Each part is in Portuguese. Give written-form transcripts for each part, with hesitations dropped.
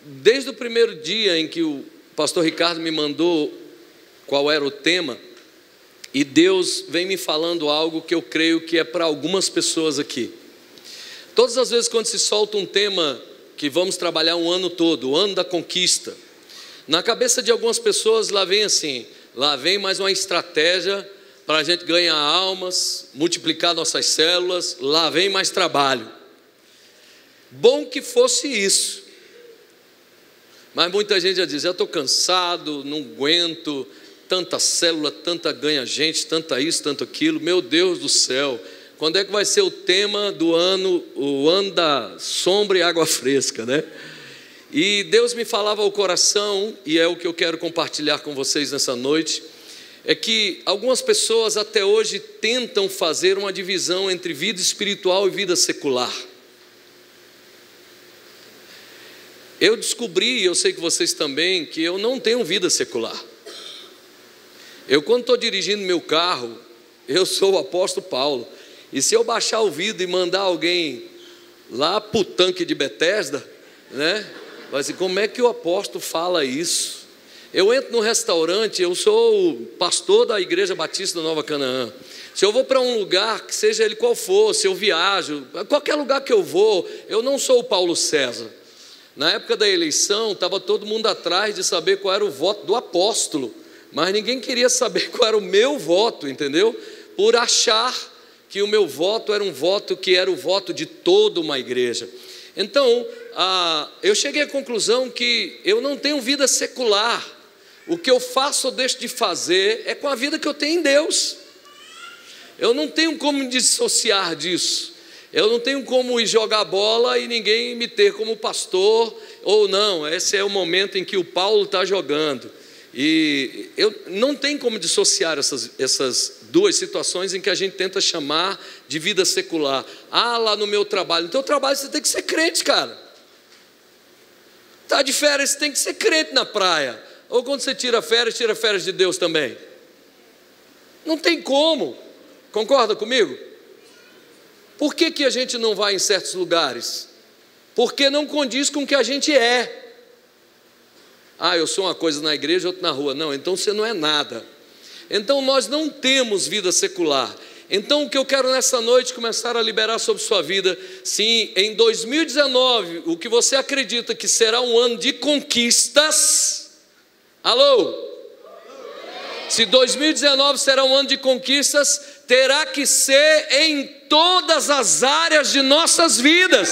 Desde o primeiro dia em que o pastor Ricardo me mandou qual era o tema, e Deus vem me falando algo que eu creio que é para algumas pessoas aqui. Todas as vezes quando se solta um tema que vamos trabalhar um ano todo, o ano da conquista, na cabeça de algumas pessoas lá vem assim, lá vem mais uma estratégia para a gente ganhar almas, multiplicar nossas células, lá vem mais trabalho. Bom que fosse isso, mas muita gente já diz, eu estou cansado, não aguento, tanta célula, tanta ganha gente, tanta isso, tanto aquilo, meu Deus do céu, quando é que vai ser o tema do ano, o ano da sombra e água fresca, né? E Deus me falava ao coração, e é o que eu quero compartilhar com vocês nessa noite, é que algumas pessoas até hoje tentam fazer uma divisão entre vida espiritual e vida secular. Eu descobri, e eu sei que vocês também, que eu não tenho vida secular. Eu quando estou dirigindo meu carro, eu sou o apóstolo Paulo, e se eu baixar o vidro e mandar alguém lá para o tanque de Betesda, né? Vai dizer, como é que o apóstolo fala isso? Eu entro num restaurante, eu sou o pastor da Igreja Batista da Nova Canaã. Se eu vou para um lugar, que seja ele qual for, se eu viajo, qualquer lugar que eu vou, eu não sou o Paulo César. Na época da eleição, estava todo mundo atrás de saber qual era o voto do apóstolo, mas ninguém queria saber qual era o meu voto, entendeu? Por achar que o meu voto era um voto que era o voto de toda uma igreja. Então, eu cheguei à conclusão que eu não tenho vida secular. O que eu faço ou deixo de fazer é com a vida que eu tenho em Deus. Eu não tenho como me dissociar disso. Eu não tenho como ir jogar bola e ninguém me ter como pastor, ou não, esse é o momento em que o Paulo está jogando. E eu não tenho como dissociar essas duas situações em que a gente tenta chamar de vida secular. Lá no meu trabalho, no teu trabalho você tem que ser crente, cara. Está de férias, você tem que ser crente na praia. Ou quando você tira férias de Deus também. Não tem como, concorda comigo? Por que a gente não vai em certos lugares? Porque não condiz com o que a gente é. Eu sou uma coisa na igreja, outra na rua. Não, então você não é nada. Então nós não temos vida secular. Então o que eu quero nessa noite começar a liberar sobre sua vida, sim, em 2019, o que você acredita que será um ano de conquistas, alô? Se 2019 será um ano de conquistas, terá que ser em todas as áreas de nossas vidas.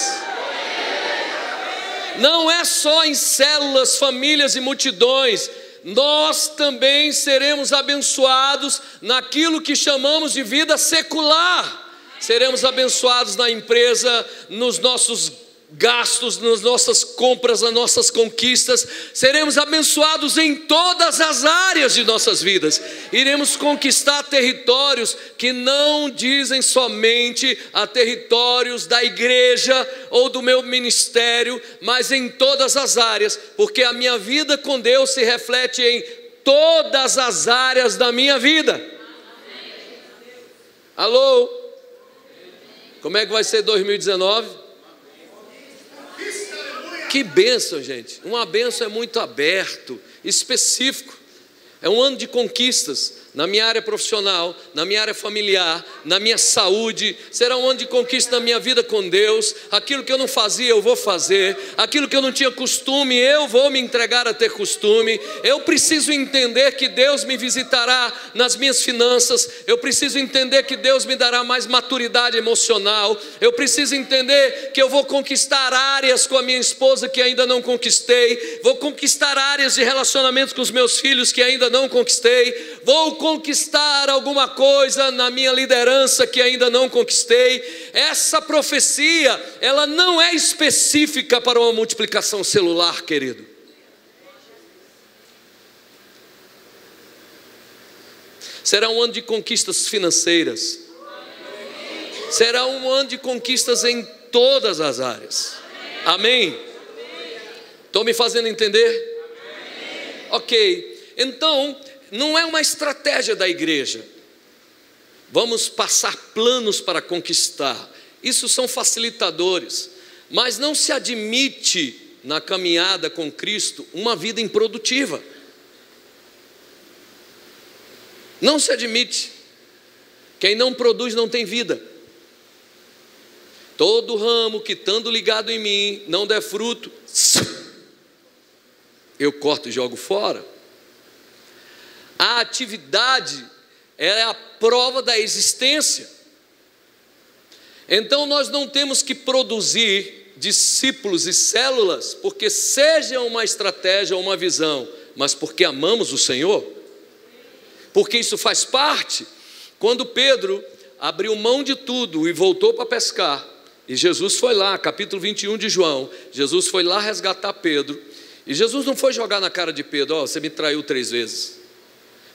Não é só em células, famílias e multidões. Nós também seremos abençoados naquilo que chamamos de vida secular. Seremos abençoados na empresa, nos nossos gastos, nas nossas compras, nas nossas conquistas. Seremos abençoados em todas as áreas de nossas vidas. Iremos conquistar territórios que não dizem somente a territórios da igreja ou do meu ministério, mas em todas as áreas, porque a minha vida com Deus se reflete em todas as áreas da minha vida. Alô? Como é que vai ser 2019? Que bênção, gente. Uma bênção é muito aberto, específico. É um ano de conquistas na minha área profissional, na minha área familiar, na minha saúde. Será um ano de conquista na minha vida com Deus. Aquilo que eu não fazia, eu vou fazer. Aquilo que eu não tinha costume, eu vou me entregar a ter costume. Eu preciso entender que Deus me visitará nas minhas finanças. Eu preciso entender que Deus me dará mais maturidade emocional. Eu preciso entender que eu vou conquistar áreas com a minha esposa que ainda não conquistei. Vou conquistar áreas de relacionamentos com os meus filhos que ainda não conquistei. Vou conquistar alguma coisa na minha liderança que ainda não conquistei. Essa profecia, ela não é específica para uma multiplicação celular, querido. Será um ano de conquistas financeiras. Será um ano de conquistas em todas as áreas. Amém? Estou me fazendo entender? Ok, então não é uma estratégia da igreja. Vamos passar planos para conquistar. Isso são facilitadores. Mas não se admite na caminhada com Cristo uma vida improdutiva. Não se admite. Quem não produz não tem vida. Todo ramo que estando ligado em mim não der fruto, eu corto e jogo fora. A atividade é a prova da existência. Então nós não temos que produzir discípulos e células porque seja uma estratégia ou uma visão, mas porque amamos o Senhor, porque isso faz parte. Quando Pedro abriu mão de tudo e voltou para pescar, e Jesus foi lá, capítulo 21 de João, Jesus foi lá resgatar Pedro, e Jesus não foi jogar na cara de Pedro: ó, você me traiu 3 vezes.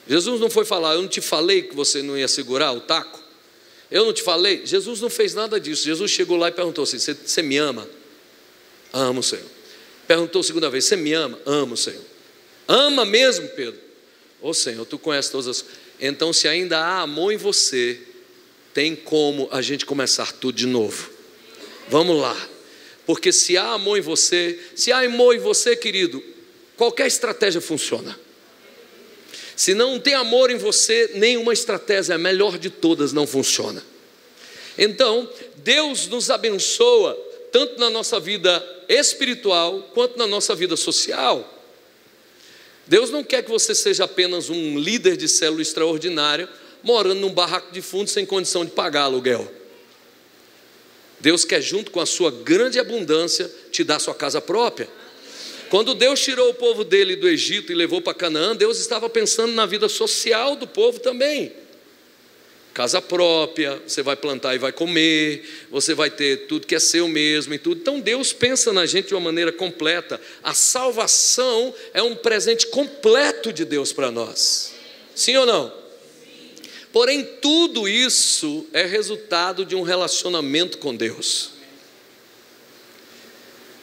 Jesus não foi falar: eu não te falei que você não ia segurar o taco? Eu não te falei? Jesus não fez nada disso. Jesus chegou lá e perguntou assim: você me ama? Amo, Senhor. Perguntou a segunda vez: você me ama? Amo, Senhor. Ama mesmo, Pedro? Ô Senhor, tu conheces todas as coisas. Então, se ainda há amor em você, tem como a gente começar tudo de novo. Vamos lá. Porque se há amor em você, querido, qualquer estratégia funciona. Se não tem amor em você, nenhuma estratégia, a melhor de todas, não funciona. Então, Deus nos abençoa tanto na nossa vida espiritual quanto na nossa vida social. Deus não quer que você seja apenas um líder de célula extraordinário, morando num barraco de fundo sem condição de pagar aluguel. Deus quer, junto com a sua grande abundância, te dar sua casa própria. Quando Deus tirou o povo dele do Egito e levou para Canaã, Deus estava pensando na vida social do povo também. Casa própria, você vai plantar e vai comer, você vai ter tudo que é seu mesmo e tudo. Então Deus pensa na gente de uma maneira completa. A salvação é um presente completo de Deus para nós. Sim ou não? Porém, tudo isso é resultado de um relacionamento com Deus.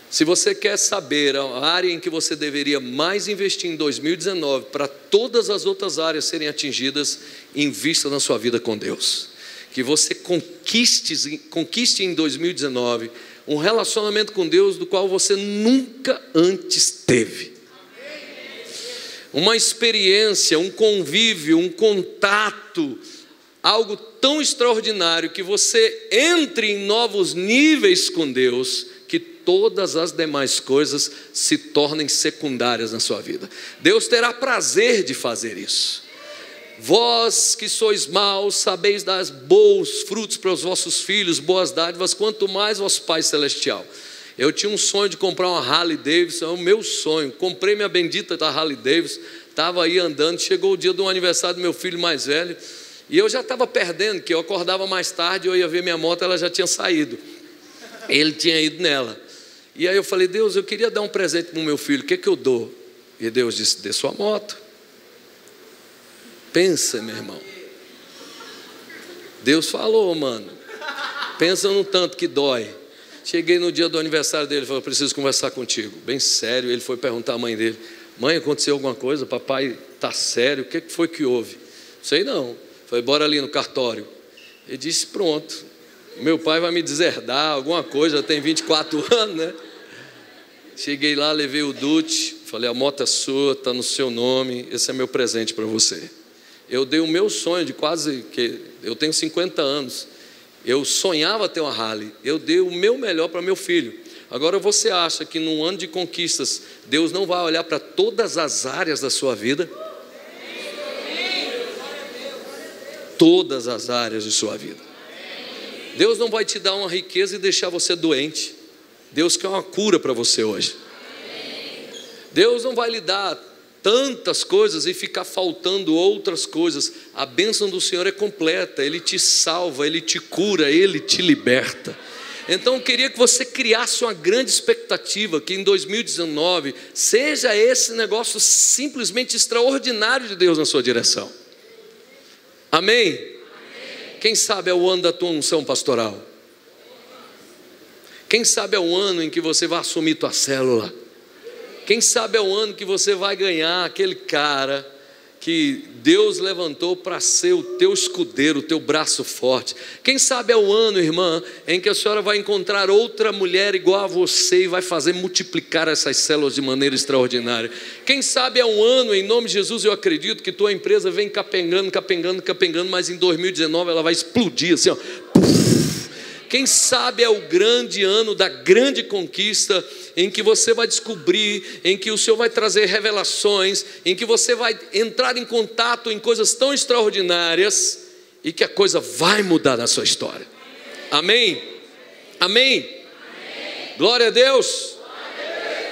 Se você quer saber a área em que você deveria mais investir em 2019 para todas as outras áreas serem atingidas, invista na sua vida com Deus. Que você conquiste em 2019 um relacionamento com Deus do qual você nunca antes teve. Uma experiência, um convívio, um contato, algo tão extraordinário que você entre em novos níveis com Deus, que todas as demais coisas se tornem secundárias na sua vida. Deus terá prazer de fazer isso. Vós que sois maus, sabeis dar bons frutos para os vossos filhos, boas dádivas, quanto mais vosso Pai Celestial. Eu tinha um sonho de comprar uma Harley Davidson, é o meu sonho. Comprei minha bendita da Harley Davidson, estava aí andando, chegou o dia do aniversário do meu filho mais velho, e eu já estava perdendo, que eu acordava mais tarde, eu ia ver minha moto, ela já tinha saído. Ele tinha ido nela. E aí eu falei: Deus, eu queria dar um presente para o meu filho, o que eu dou? E Deus disse: dê sua moto. Pensa, meu irmão. Deus falou, mano. Pensa no tanto que dói. Cheguei no dia do aniversário dele, falei: preciso conversar contigo. Bem sério, ele foi perguntar à mãe dele: mãe, aconteceu alguma coisa? Papai está sério, o que foi que houve? Sei não. Falei: bora ali no cartório. Ele disse: pronto, meu pai vai me deserdar, alguma coisa, já tem 24 anos, né? Cheguei lá, levei o Dutch, falei: a moto é sua, está no seu nome, esse é meu presente para você. Eu dei o meu sonho de eu tenho 50 anos, eu sonhava ter uma Harley, eu dei o meu melhor para meu filho. Agora você acha que num ano de conquistas, Deus não vai olhar para todas as áreas da sua vida? Todas as áreas de sua vida. Deus não vai te dar uma riqueza e deixar você doente. Deus quer uma cura para você hoje. Deus não vai lhe dar tantas coisas e ficar faltando outras coisas. A bênção do Senhor é completa. Ele te salva, Ele te cura, Ele te liberta. Então eu queria que você criasse uma grande expectativa, que em 2019 seja esse negócio simplesmente extraordinário de Deus na sua direção. Amém? Quem sabe é o ano da tua unção pastoral. Quem sabe é o ano em que você vai assumir tua célula. Quem sabe é o ano que você vai ganhar aquele cara que Deus levantou para ser o teu escudeiro, o teu braço forte. Quem sabe é o ano, irmã, em que a senhora vai encontrar outra mulher igual a você e vai fazer multiplicar essas células de maneira extraordinária. Quem sabe é um ano, em nome de Jesus, eu acredito que tua empresa vem capengando, mas em 2019 ela vai explodir assim, ó. Quem sabe é o grande ano da grande conquista, em que você vai descobrir, em que o Senhor vai trazer revelações, em que você vai entrar em contato em coisas tão extraordinárias e que a coisa vai mudar na sua história. Amém? Amém? Amém. Glória a Deus.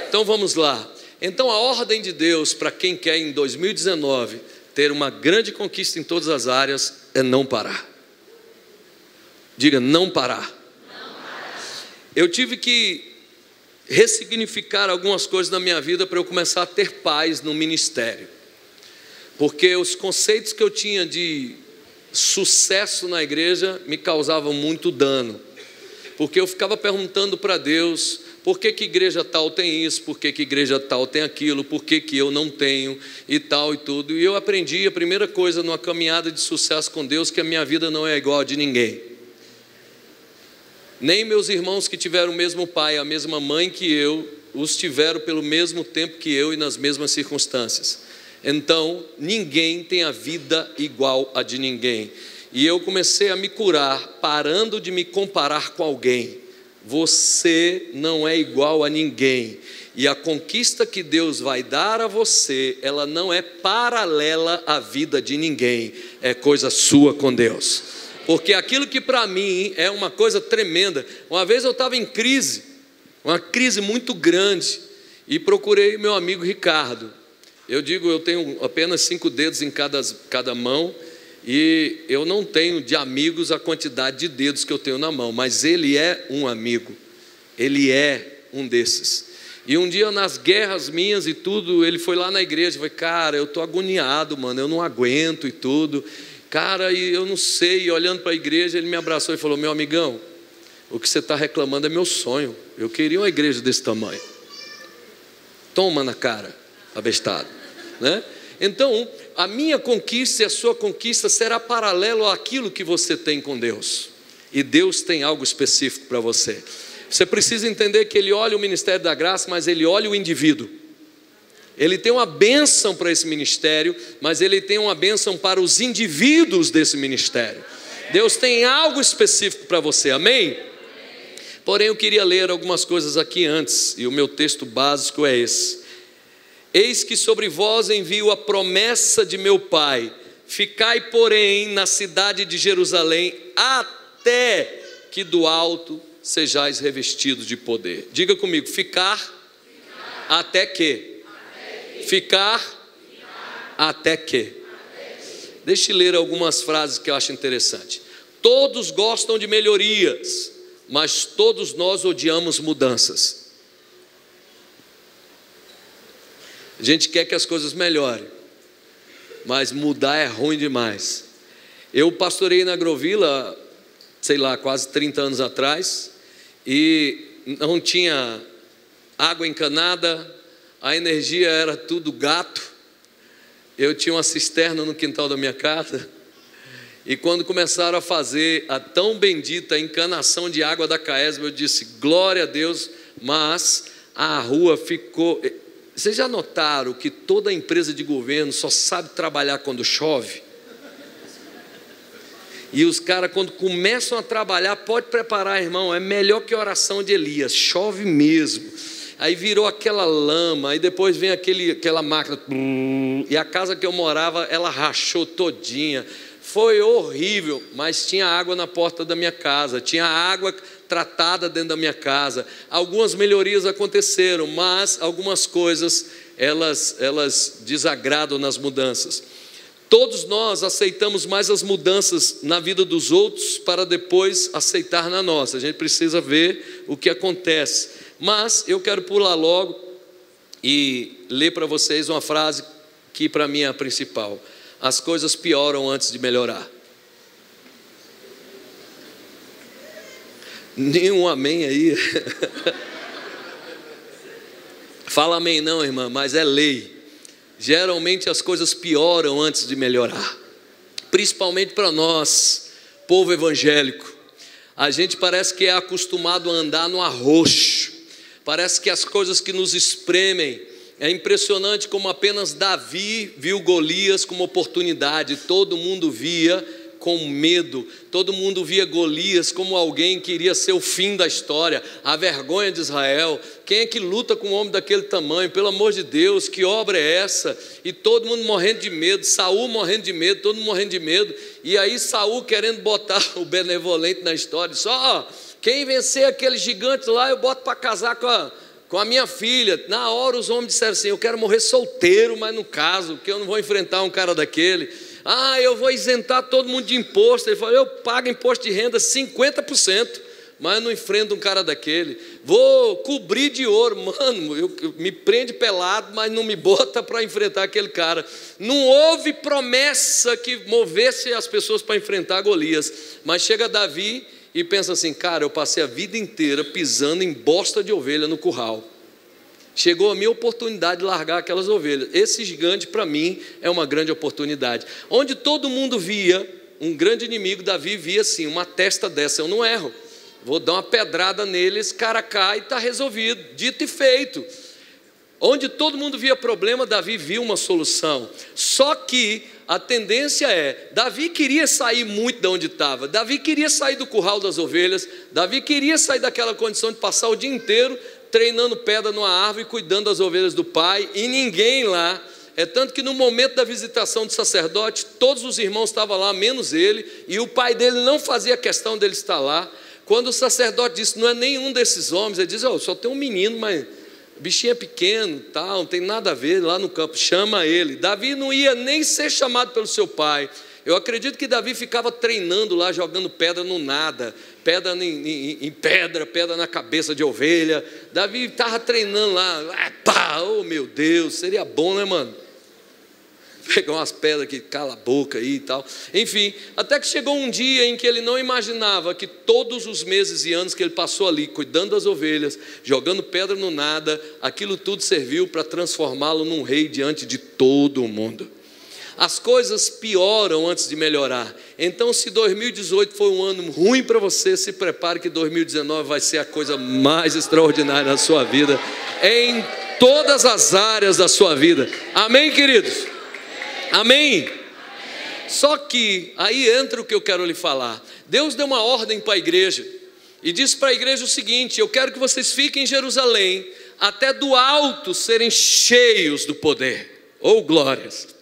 Então vamos lá. Então a ordem de Deus para quem quer em 2019 ter uma grande conquista em todas as áreas é não parar. Diga, não parar. Eu tive que ressignificar algumas coisas na minha vida para eu começar a ter paz no ministério. Porque os conceitos que eu tinha de sucesso na igreja me causavam muito dano. Porque eu ficava perguntando para Deus, por que igreja tal tem isso, por que igreja tal tem aquilo, por que eu não tenho e tal e tudo. E eu aprendi a primeira coisa numa caminhada de sucesso com Deus, que a minha vida não é igual a de ninguém. Nem meus irmãos que tiveram o mesmo pai, a mesma mãe que eu, os tiveram pelo mesmo tempo que eu e nas mesmas circunstâncias. Então, ninguém tem a vida igual a de ninguém. E eu comecei a me curar, parando de me comparar com alguém. Você não é igual a ninguém. E a conquista que Deus vai dar a você, ela não é paralela à vida de ninguém. É coisa sua com Deus. Porque aquilo que para mim é uma coisa tremenda. Uma vez eu estava em crise, uma crise muito grande, e procurei meu amigo Ricardo. Eu digo, eu tenho apenas 5 dedos em cada mão, e eu não tenho de amigos a quantidade de dedos que eu tenho na mão, mas ele é um amigo, ele é um desses. E um dia nas guerras minhas e tudo, ele foi lá na igreja e falou, cara, eu estou agoniado, mano, eu não aguento e tudo. Cara, e eu não sei, e olhando para a igreja, ele me abraçou e falou, meu amigão, o que você está reclamando é meu sonho, eu queria uma igreja desse tamanho. Toma na cara, abestado, né? Então, a minha conquista e a sua conquista será paralelo àquilo que você tem com Deus, e Deus tem algo específico para você. Você precisa entender que Ele olha o ministério da graça, mas Ele olha o indivíduo. Ele tem uma bênção para esse ministério, mas Ele tem uma bênção para os indivíduos desse ministério. Deus tem algo específico para você, amém? Porém, eu queria ler algumas coisas aqui antes, e o meu texto básico é esse. Eis que sobre vós envio a promessa de meu Pai, ficai, porém, na cidade de Jerusalém, até que do alto sejais revestidos de poder. Diga comigo, ficar. Até que. Ficar até que. Deixa eu ler algumas frases que eu acho interessante. Todos gostam de melhorias, mas todos nós odiamos mudanças. A gente quer que as coisas melhorem, mas mudar é ruim demais. Eu pastorei na Agrovila, sei lá, quase 30 anos atrás, e não tinha água encanada, a energia era tudo gato. Eu tinha uma cisterna no quintal da minha casa, e quando começaram a fazer a tão bendita encanação de água da Caesb, eu disse, glória a Deus, mas a rua ficou... Vocês já notaram que toda empresa de governo só sabe trabalhar quando chove? E os caras, quando começam a trabalhar, pode preparar, irmão, é melhor que a oração de Elias, chove mesmo. Aí virou aquela lama, aí depois vem aquela máquina, e a casa que eu morava, ela rachou todinha. Foi horrível, mas tinha água na porta da minha casa, tinha água tratada dentro da minha casa. Algumas melhorias aconteceram, mas algumas coisas, elas desagradam nas mudanças. Todos nós aceitamos mais as mudanças na vida dos outros para depois aceitar na nossa. A gente precisa ver o que acontece. Mas eu quero pular logo e ler para vocês uma frase que para mim é a principal. As coisas pioram antes de melhorar. Nenhum amém aí. Fala amém não, irmã, mas é lei. geralmente as coisas pioram antes de melhorar, principalmente para nós, povo evangélico. A gente parece que é acostumado a andar no arroxo, parece que as coisas que nos espremem. É impressionante como apenas Davi viu Golias como oportunidade. Todo mundo via com medo, todo mundo via Golias como alguém que iria ser o fim da história, a vergonha de Israel. Quem é que luta com um homem daquele tamanho? Pelo amor de Deus, que obra é essa? E todo mundo morrendo de medo, Saul morrendo de medo, todo mundo morrendo de medo. E aí Saul querendo botar o benevolente na história, só quem vencer aquele gigante lá, eu boto para casar com a minha filha. Na hora os homens disseram assim: eu quero morrer solteiro, mas no caso, que eu não vou enfrentar um cara daquele. Eu vou isentar todo mundo de imposto. Ele falou: eu pago imposto de renda 50%, mas eu não enfrento um cara daquele. Vou cobrir de ouro, mano, eu me prende pelado, mas não me bota para enfrentar aquele cara. Não houve promessa que movesse as pessoas para enfrentar Golias. Mas chega Davi e pensa assim: cara, eu passei a vida inteira pisando em bosta de ovelha no curral. Chegou a minha oportunidade de largar aquelas ovelhas. Esse gigante para mim é uma grande oportunidade. Onde todo mundo via um grande inimigo, Davi via assim, uma testa dessa: eu não erro, vou dar uma pedrada nele, esse cara cai e está resolvido, dito e feito. Onde todo mundo via problema, Davi viu uma solução. Só que a tendência é, Davi queria sair muito de onde estava, Davi queria sair do curral das ovelhas, Davi queria sair daquela condição de passar o dia inteiro treinando pedra numa árvore, cuidando das ovelhas do pai, e ninguém lá. É tanto que no momento da visitação do sacerdote, todos os irmãos estavam lá, menos ele, e o pai dele não fazia questão dele estar lá. Quando o sacerdote disse: não é nenhum desses homens, ele diz: só tem um menino, mas o bichinho é pequeno, tal, não tem nada a ver, lá no campo, chama ele. Davi não ia nem ser chamado pelo seu pai. Eu acredito que Davi ficava treinando lá, jogando pedra no nada, pedra em pedra, pedra na cabeça de ovelha. Davi estava treinando lá, oh meu Deus, seria bom, né, mano? Pegar umas pedras que cala a boca aí e tal. Enfim, até que chegou um dia em que ele não imaginava que todos os meses e anos que ele passou ali, cuidando das ovelhas, jogando pedra no nada, aquilo tudo serviu para transformá-lo num rei diante de todo o mundo. As coisas pioram antes de melhorar. Então, se 2018 foi um ano ruim para você, se prepare que 2019 vai ser a coisa mais extraordinária da sua vida, em todas as áreas da sua vida. Amém, queridos? Amém? Só que aí entra o que eu quero lhe falar. Deus deu uma ordem para a igreja e disse para a igreja o seguinte: eu quero que vocês fiquem em Jerusalém até do alto serem cheios do poder. Oh, glórias!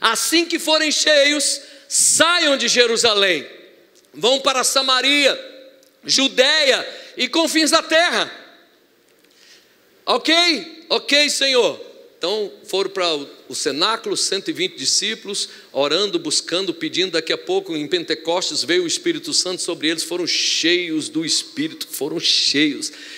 Assim que forem cheios, saiam de Jerusalém, vão para Samaria, Judeia e confins da terra. Ok, Senhor. Então foram para o cenáculo, 120 discípulos, orando, buscando, pedindo. Daqui a pouco, em Pentecostes, veio o Espírito Santo sobre eles, foram cheios do Espírito,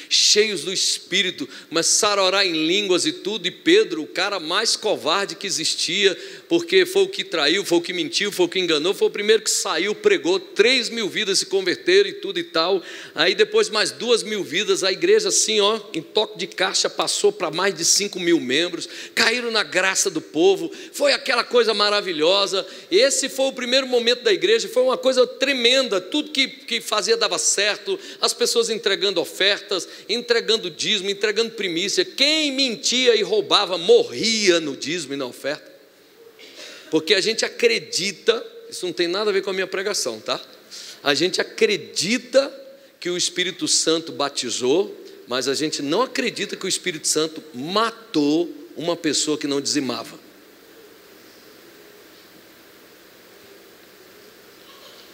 cheios do Espírito, começaram a orar em línguas e tudo. E Pedro, o cara mais covarde que existia, porque foi o que traiu, foi o que mentiu, foi o que enganou, foi o primeiro que saiu, pregou, 3.000 vidas se converteram e tudo e tal. Aí depois mais 2.000 vidas, a igreja assim, em toque de caixa, passou para mais de 5.000 membros, caíram na graça do povo, foi aquela coisa maravilhosa. Esse foi o primeiro momento da igreja, foi uma coisa tremenda, tudo que fazia dava certo, as pessoas entregando ofertas, entregando dízimo, entregando primícia. Quem mentia e roubava morria no dízimo e na oferta, porque a gente acredita, isso não tem nada a ver com a minha pregação, tá? A gente acredita que o Espírito Santo batizou, mas a gente não acredita que o Espírito Santo matou uma pessoa que não dizimava.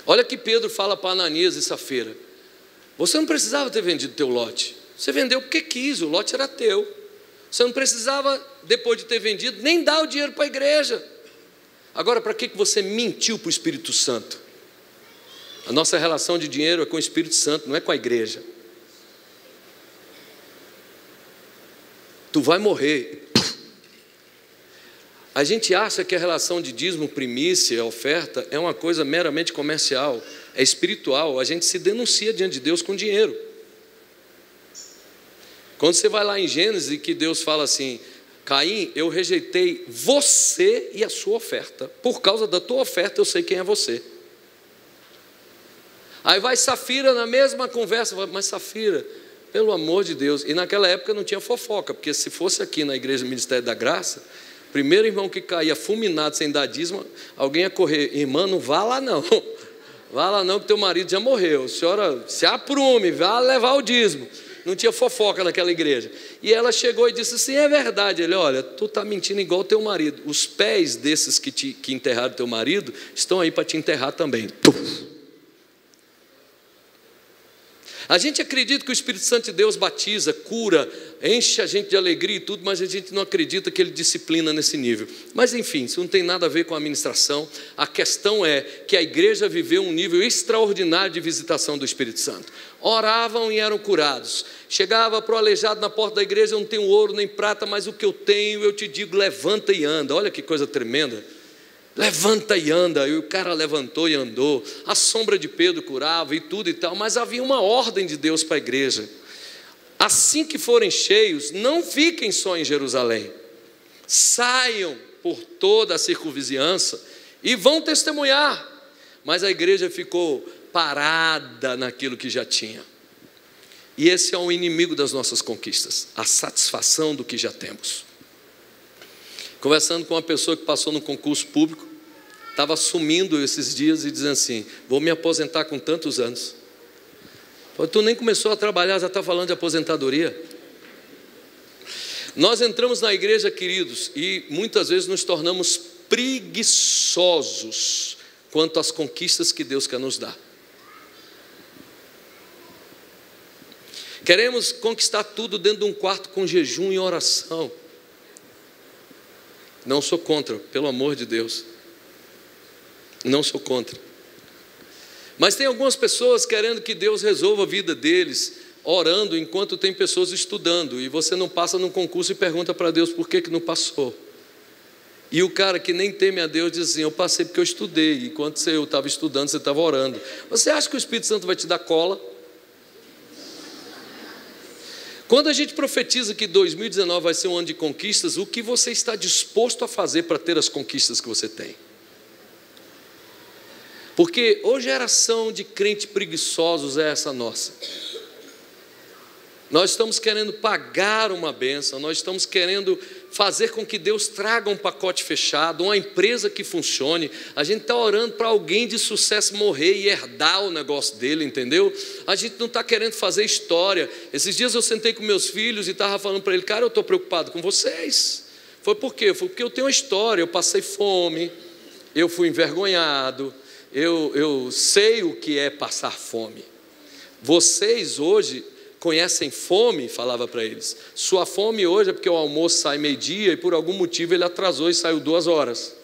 Olha que Pedro fala para Ananias e Safira: você não precisava ter vendido teu lote, você vendeu porque quis, o lote era teu. Você não precisava, depois de ter vendido, nem dar o dinheiro para a igreja. Agora, para que você mentiu para o Espírito Santo? A nossa relação de dinheiro é com o Espírito Santo, não é com a igreja. Tu vai morrer. A gente acha que a relação de dízimo, primícia, oferta é uma coisa meramente comercial, é espiritual. A gente se denuncia diante de Deus com dinheiro. Quando você vai lá em Gênesis, que Deus fala assim: Caim, eu rejeitei você e a sua oferta. Por causa da tua oferta eu sei quem é você. Aí vai Safira na mesma conversa, mas Safira, pelo amor de Deus, e naquela época não tinha fofoca, porque se fosse aqui na igreja do Ministério da Graça, primeiro irmão que caía fulminado sem dar dízimo, alguém ia correr, irmã, não vá lá não, vá lá não que teu marido já morreu, a senhora se aprume, vá levar o dízimo. Não tinha fofoca naquela igreja. E ela chegou e disse assim, é verdade. Ele, olha, tu está mentindo igual teu marido. Os pés desses que enterraram teu marido estão aí para te enterrar também. A gente acredita que o Espírito Santo de Deus batiza, cura, enche a gente de alegria e tudo, mas a gente não acredita que ele disciplina nesse nível. Mas enfim, isso não tem nada a ver com a administração. A questão é que a igreja viveu um nível extraordinário de visitação do Espírito Santo. Oravam e eram curados. Chegava para o aleijado na porta da igreja, eu não tenho ouro nem prata, mas o que eu tenho eu te digo, levanta e anda. Olha que coisa tremenda. Levanta e anda, e o cara levantou e andou, a sombra de Pedro curava e tudo e tal, mas havia uma ordem de Deus para a igreja, assim que forem cheios, não fiquem só em Jerusalém, saiam por toda a circunvizinhança e vão testemunhar, mas a igreja ficou parada naquilo que já tinha, e esse é o inimigo das nossas conquistas, a satisfação do que já temos. Conversando com uma pessoa que passou no concurso público, estava assumindo esses dias e dizendo assim, vou me aposentar com tantos anos. Falei, tu nem começou a trabalhar, já está falando de aposentadoria. Nós entramos na igreja, queridos, e muitas vezes nos tornamos preguiçosos quanto às conquistas que Deus quer nos dar. Queremos conquistar tudo dentro de um quarto com jejum e oração. Não sou contra, pelo amor de Deus. Não sou contra. Mas tem algumas pessoas querendo que Deus resolva a vida deles, orando enquanto tem pessoas estudando. E você não passa num concurso e pergunta para Deus por que não passou. E o cara que nem teme a Deus diz assim, eu passei porque eu estudei. E enquanto eu estava estudando, você estava orando. Você acha que o Espírito Santo vai te dar cola? Quando a gente profetiza que 2019 vai ser um ano de conquistas, o que você está disposto a fazer para ter as conquistas que você tem? Porque a geração de crentes preguiçosos é essa nossa. Nós estamos querendo pagar uma bênção, nós estamos querendo fazer com que Deus traga um pacote fechado, uma empresa que funcione. A gente está orando para alguém de sucesso morrer e herdar o negócio dele, entendeu? A gente não está querendo fazer história. Esses dias eu sentei com meus filhos e estava falando para ele, cara, eu estou preocupado com vocês. Foi por quê? Foi porque eu tenho uma história, eu passei fome, eu fui envergonhado, eu sei o que é passar fome. Vocês hoje conhecem fome, falava para eles. Sua fome hoje é porque o almoço sai meio-dia e por algum motivo ele atrasou e saiu 2 horas.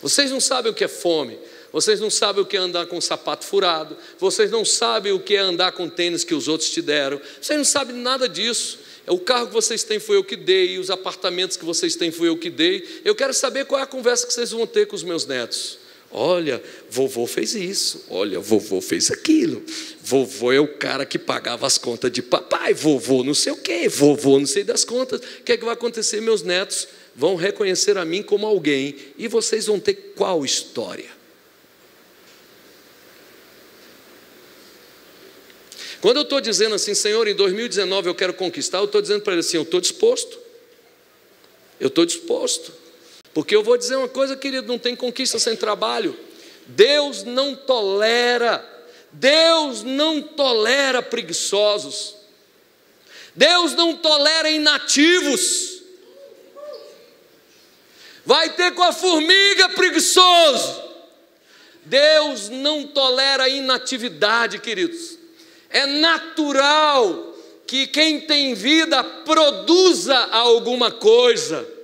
Vocês não sabem o que é fome. Vocês não sabem o que é andar com um sapato furado. Vocês não sabem o que é andar com tênis que os outros te deram. Vocês não sabem nada disso. O carro que vocês têm foi eu que dei, os apartamentos que vocês têm foi eu que dei. Eu quero saber qual é a conversa que vocês vão ter com os meus netos. Olha, vovô fez isso, olha, vovô fez aquilo, vovô é o cara que pagava as contas de papai, vovô não sei o quê, vovô não sei das contas. O que é que vai acontecer? Meus netos vão reconhecer a mim como alguém, e vocês vão ter qual história? Quando eu estou dizendo assim, Senhor, em 2019 eu quero conquistar, eu estou dizendo para ele assim, eu estou disposto, porque eu vou dizer uma coisa, querido, não tem conquista sem trabalho. Deus não tolera preguiçosos. Deus não tolera inativos. Vai ter com a formiga preguiçoso. Deus não tolera inatividade, queridos. É natural que quem tem vida produza alguma coisa.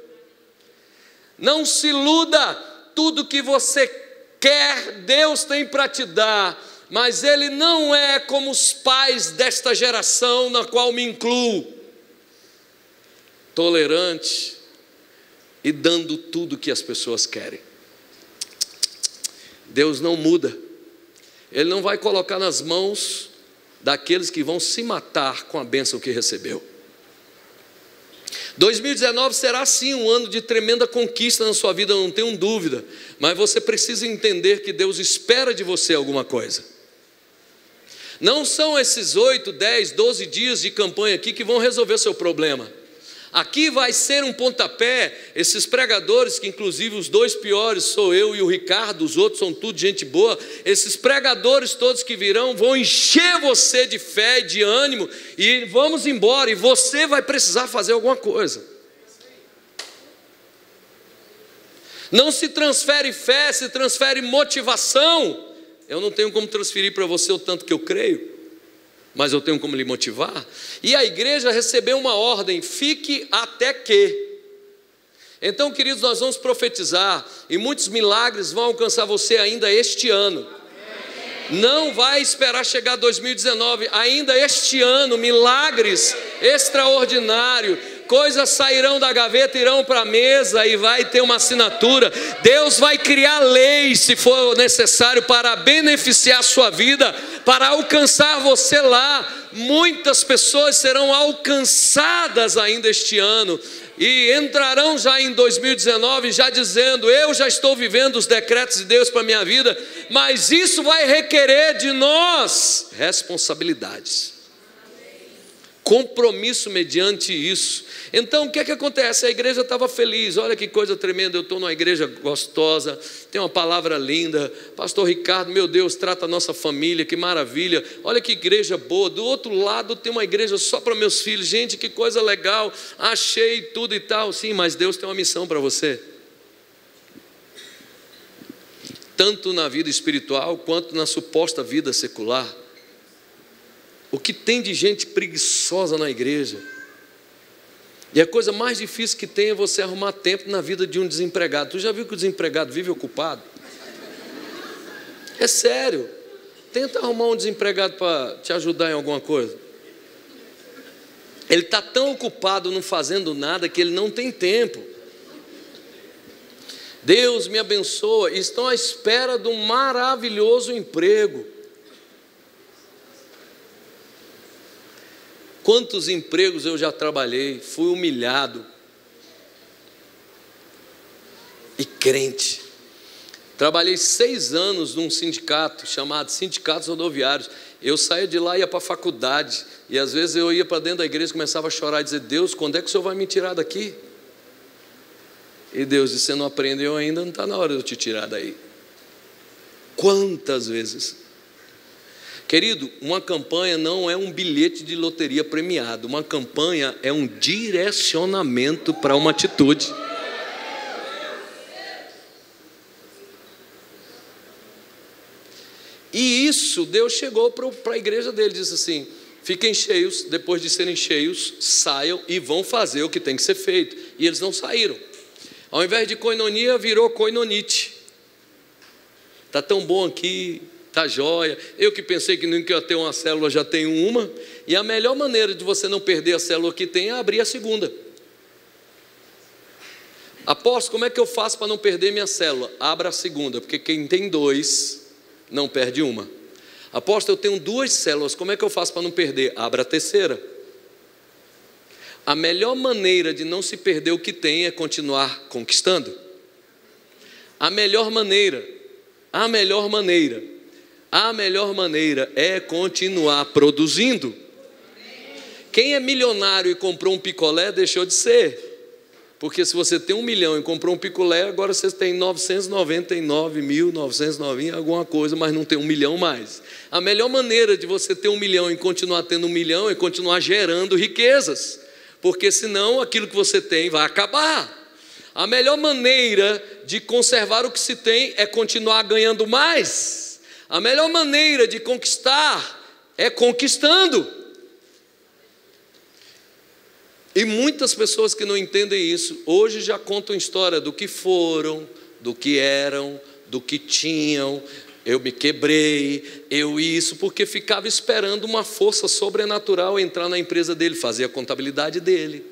Não se iluda, tudo que você quer, Deus tem para te dar, mas Ele não é como os pais desta geração, na qual me incluo, tolerante e dando tudo que as pessoas querem. Deus não muda, Ele não vai colocar nas mãos daqueles que vão se matar com a bênção que recebeu. 2019 será sim um ano de tremenda conquista na sua vida, não tenho dúvida, mas você precisa entender que Deus espera de você alguma coisa. Não são esses 8, 10, 12 dias de campanha aqui que vão resolver o seu problema. Aqui vai ser um pontapé. Esses pregadores, que inclusive os 2 piores sou eu e o Ricardo, os outros são tudo gente boa, esses pregadores todos que virão vão encher você de fé e de ânimo, e vamos embora, e você vai precisar fazer alguma coisa. Não se transfere fé, se transfere motivação. Eu não tenho como transferir para você o tanto que eu creio, mas eu tenho como lhe motivar. E a igreja recebeu uma ordem: fique até que. Então, queridos, nós vamos profetizar, e muitos milagres vão alcançar você ainda este ano. Não vai esperar chegar 2019, ainda este ano, milagres extraordinários, coisas sairão da gaveta, irão para a mesa e vai ter uma assinatura. Deus vai criar leis, se for necessário, para beneficiar a sua vida, para alcançar você lá. Muitas pessoas serão alcançadas ainda este ano, e entrarão já em 2019 já dizendo: eu já estou vivendo os decretos de Deus para a minha vida, mas isso vai requerer de nós responsabilidades, compromisso mediante isso. Então o que é que acontece? A igreja estava feliz, olha que coisa tremenda, eu estou numa igreja gostosa, tem uma palavra linda, pastor Ricardo, meu Deus, trata a nossa família, que maravilha, olha que igreja boa, do outro lado tem uma igreja só para meus filhos, gente, que coisa legal, achei tudo e tal. Sim, mas Deus tem uma missão para você, tanto na vida espiritual, quanto na suposta vida secular. O que tem de gente preguiçosa na igreja, e a coisa mais difícil que tem é você arrumar tempo na vida de um desempregado. Tu já viu que o desempregado vive ocupado? É sério. Tenta arrumar um desempregado para te ajudar em alguma coisa. Ele está tão ocupado não fazendo nada que ele não tem tempo. Deus me abençoa, estão à espera de um maravilhoso emprego. Quantos empregos eu já trabalhei, fui humilhado, e crente. Trabalhei 6 anos num sindicato chamado Sindicatos Rodoviários. Eu saía de lá e ia para a faculdade, e às vezes eu ia para dentro da igreja e começava a chorar e dizer: Deus, quando é que o Senhor vai me tirar daqui? E Deus disse: você não aprendeu ainda, não está na hora de eu te tirar daí. Quantas vezes? Querido, uma campanha não é um bilhete de loteria premiado. Uma campanha é um direcionamento para uma atitude. E isso, Deus chegou para a igreja dele, disse assim: fiquem cheios, depois de serem cheios, saiam e vão fazer o que tem que ser feito. E eles não saíram. Ao invés de koinonia, virou koinonite. Está tão bom aqui, está jóia. Eu que pensei que nunca ia ter uma célula, já tenho uma. E a melhor maneira de você não perder a célula que tem é abrir a segunda. Apóstolo, como é que eu faço para não perder minha célula? Abra a segunda, porque quem tem 2 não perde uma. Apóstolo, eu tenho 2 células, como é que eu faço para não perder? Abra a terceira. A melhor maneira de não se perder o que tem é continuar conquistando. A melhor maneira é continuar produzindo. Quem é milionário e comprou um picolé deixou de ser. Porque se você tem 1 milhão e comprou um picolé, agora você tem 999.990 alguma coisa, mas não tem 1 milhão mais. A melhor maneira de você ter 1 milhão e continuar tendo 1 milhão é continuar gerando riquezas, porque senão aquilo que você tem vai acabar. A melhor maneira de conservar o que se tem é continuar ganhando mais. A melhor maneira de conquistar é conquistando. E muitas pessoas que não entendem isso, hoje já contam história do que foram, do que eram, do que tinham. Eu me quebrei, porque ficava esperando uma força sobrenatural entrar na empresa dele, fazer a contabilidade dele,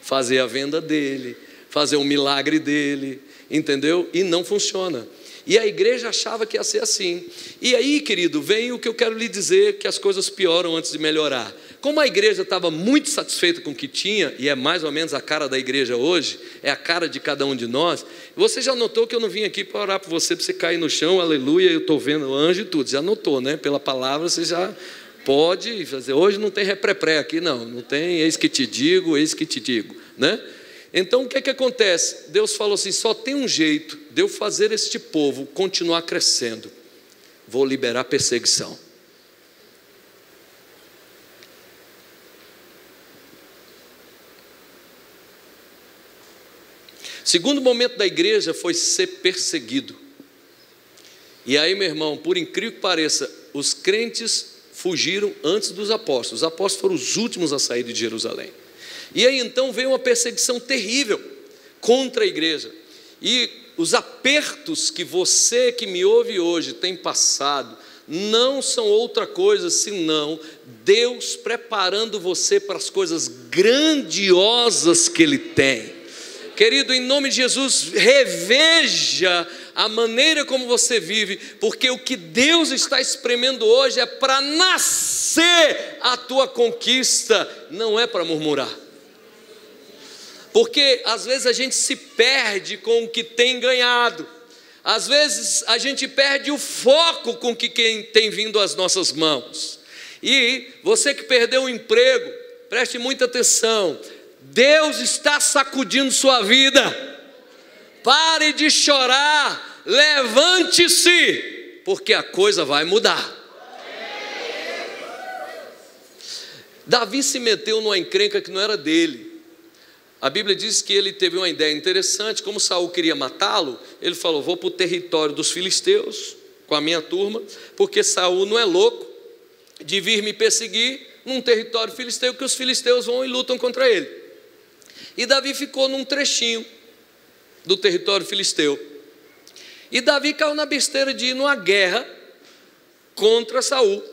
fazer a venda dele, fazer o milagre dele, entendeu? E não funciona. E a igreja achava que ia ser assim. E aí, querido, vem o que eu quero lhe dizer, que as coisas pioram antes de melhorar. como a igreja estava muito satisfeita com o que tinha, e é mais ou menos a cara da igreja hoje, é a cara de cada um de nós. Você já notou que eu não vim aqui para orar por você, para você cair no chão, aleluia, eu estou vendo o anjo e tudo. Já notou, né? Pela palavra você já pode fazer. Hoje não tem repré aqui, não tem eis que te digo, né? Então o que é que acontece? Deus falou assim: só tem um jeito de eu fazer este povo continuar crescendo, vou liberar perseguição. Segundo momento da igreja foi ser perseguido. E aí, meu irmão, por incrível que pareça, os crentes fugiram antes dos apóstolos. Os apóstolos foram os últimos a sair de Jerusalém. E aí então veio uma perseguição terrível contra a igreja. E os apertos que você que me ouve hoje tem passado não são outra coisa senão Deus preparando você para as coisas grandiosas que Ele tem. Querido, em nome de Jesus, reveja a maneira como você vive, porque o que Deus está espremendo hoje é para nascer a tua conquista, não é para murmurar. Porque às vezes a gente se perde com o que tem ganhado, às vezes a gente perde o foco com o que tem vindo às nossas mãos. E você que perdeu o emprego, preste muita atenção, Deus está sacudindo sua vida. Pare de chorar, levante-se, porque a coisa vai mudar. Davi se meteu numa encrenca que não era dele. A Bíblia diz que ele teve uma ideia interessante. Como Saul queria matá-lo, ele falou: vou para o território dos filisteus com a minha turma, porque Saul não é louco de vir me perseguir num território filisteu, que os filisteus vão e lutam contra ele. E Davi ficou num trechinho do território filisteu. E Davi caiu na besteira de ir numa guerra contra Saul,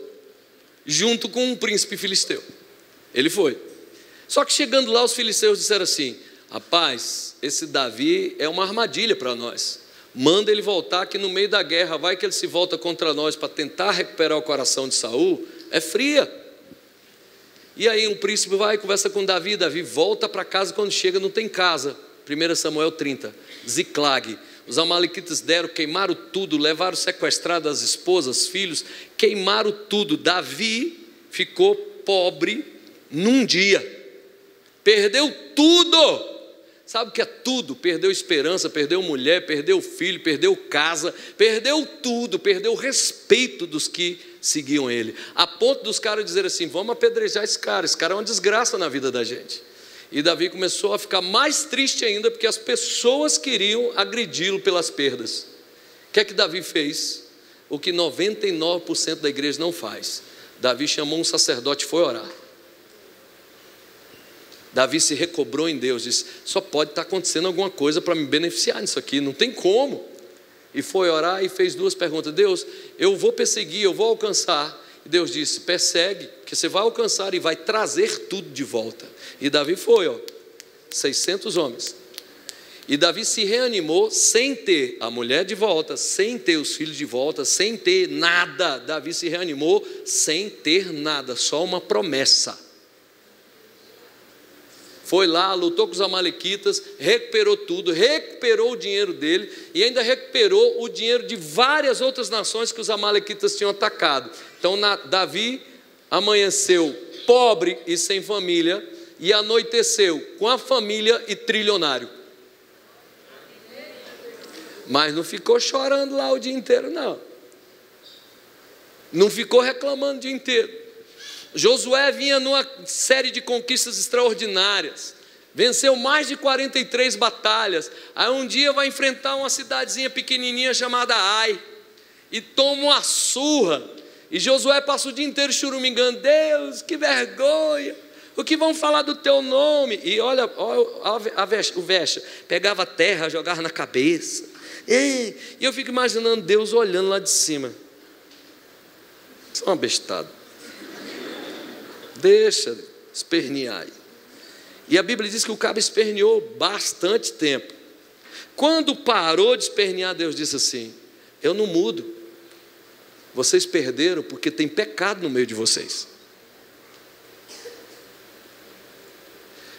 junto com um príncipe filisteu. Ele foi. Só que chegando lá, os filisteus disseram assim: rapaz, esse Davi é uma armadilha para nós. Manda ele voltar, que no meio da guerra vai que ele se volta contra nós para tentar recuperar o coração de Saul. É fria. E aí um príncipe vai e conversa com Davi. Davi volta para casa, quando chega não tem casa. 1 Samuel 30, Ziclag. Os amalequitas deram, queimaram tudo, levaram sequestrado as esposas, filhos, queimaram tudo. Davi ficou pobre num dia, perdeu tudo. Sabe o que é tudo? Perdeu esperança, perdeu mulher, perdeu filho, perdeu casa, perdeu tudo, perdeu o respeito dos que seguiam ele, a ponto dos caras dizerem assim: vamos apedrejar esse cara é uma desgraça na vida da gente. E Davi começou a ficar mais triste ainda, porque as pessoas queriam agredi-lo pelas perdas. O que é que Davi fez? O que 99% da igreja não faz. Davi chamou um sacerdote e foi orar. Davi se recobrou em Deus, disse: só pode estar acontecendo alguma coisa para me beneficiar nisso aqui, não tem como. E foi orar e fez duas perguntas: Deus, eu vou perseguir, eu vou alcançar. E Deus disse: persegue, que você vai alcançar e vai trazer tudo de volta. E Davi foi, 600 homens. E Davi se reanimou sem ter a mulher de volta, sem ter os filhos de volta, sem ter nada. Davi se reanimou sem ter nada, só uma promessa. Foi lá, lutou com os amalequitas, recuperou tudo, recuperou o dinheiro dele e ainda recuperou o dinheiro de várias outras nações que os amalequitas tinham atacado. Então Davi amanheceu pobre e sem família e anoiteceu com a família e trilionário. Mas não ficou chorando lá o dia inteiro, não. Não ficou reclamando o dia inteiro. Josué vinha numa série de conquistas extraordinárias, venceu mais de 43 batalhas. Aí um dia vai enfrentar uma cidadezinha pequenininha chamada Ai, e toma uma surra. E Josué passa o dia inteiro churumingando: Deus, que vergonha, o que vão falar do teu nome? E olha o vexa, pegava terra, jogava na cabeça. E eu fico imaginando Deus olhando lá de cima. Isso é uma bestada. Deixa espernear. E a Bíblia diz que o cabo esperneou bastante tempo. Quando parou de espernear, Deus disse assim: eu não mudo. Vocês perderam porque tem pecado no meio de vocês.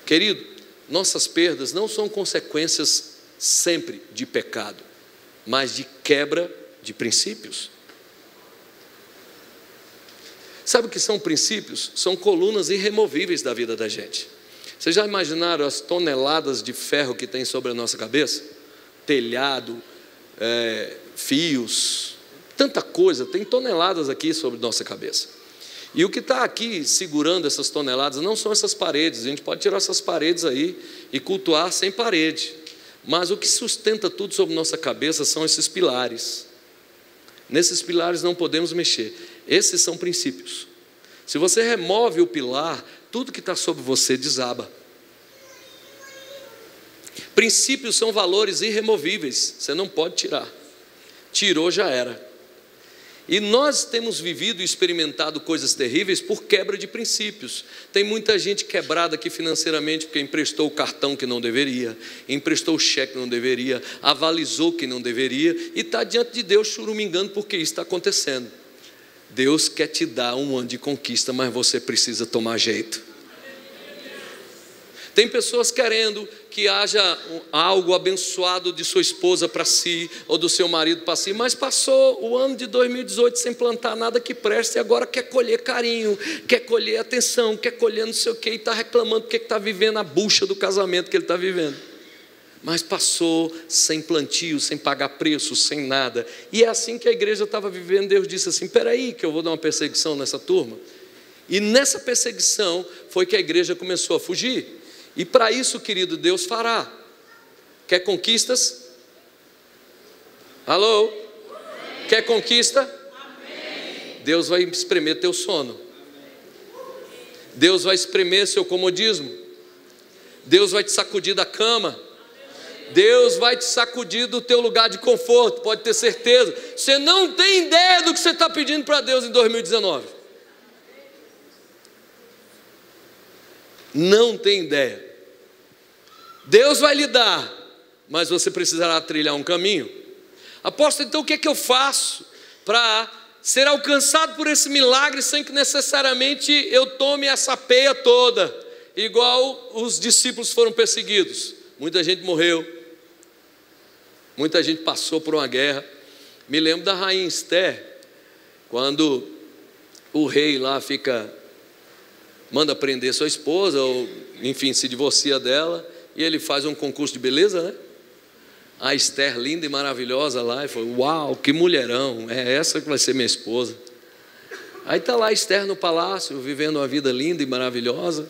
Querido, nossas perdas não são consequências sempre de pecado, mas de quebra de princípios. Sabe o que são princípios? São colunas irremovíveis da vida da gente. Vocês já imaginaram as toneladas de ferro que tem sobre a nossa cabeça? Telhado, fios, tanta coisa, tem toneladas aqui sobre nossa cabeça. E o que está aqui segurando essas toneladas não são essas paredes. A gente pode tirar essas paredes aí e cultuar sem parede. Mas o que sustenta tudo sobre nossa cabeça são esses pilares. Nesses pilares não podemos mexer. Esses são princípios. Se você remove o pilar, tudo que está sobre você desaba. Princípios são valores irremovíveis, você não pode tirar. Tirou, já era. E nós temos vivido e experimentado coisas terríveis por quebra de princípios. Tem muita gente quebrada aqui financeiramente porque emprestou o cartão que não deveria, emprestou o cheque que não deveria, avalizou que não deveria e está diante de Deus churumingando porque isso está acontecendo. Deus quer te dar um ano de conquista, mas você precisa tomar jeito. Tem pessoas querendo que haja algo abençoado de sua esposa para si, ou do seu marido para si, mas passou o ano de 2018 sem plantar nada que preste, e agora quer colher carinho, quer colher atenção, quer colher não sei o que, e está reclamando porque está vivendo a bucha do casamento que ele está vivendo. Mas passou sem plantio, sem pagar preço, sem nada. E é assim que a igreja estava vivendo. Deus disse assim, espera aí que eu vou dar uma perseguição nessa turma. E nessa perseguição foi que a igreja começou a fugir. E para isso, querido, Deus fará. Quer conquistas? Alô? Amém. Quer conquista? Amém. Deus vai espremer teu sono. Deus vai espremer seu comodismo. Deus vai te sacudir da cama. Deus vai te sacudir do teu lugar de conforto, pode ter certeza. Você não tem ideia do que você está pedindo para Deus em 2019. Não tem ideia. Deus vai lhe dar, mas você precisará trilhar um caminho. Apóstolo, então o que é que eu faço para ser alcançado por esse milagre sem que necessariamente eu tome essa peia toda, igual os discípulos foram perseguidos? Muita gente morreu, muita gente passou por uma guerra. Me lembro da rainha Esther, quando o rei lá manda prender sua esposa, ou enfim, se divorcia dela, e ele faz um concurso de beleza, né? A Esther, linda e maravilhosa lá, e falou, uau, que mulherão, é essa que vai ser minha esposa. Aí está lá a Esther no palácio, vivendo uma vida linda e maravilhosa.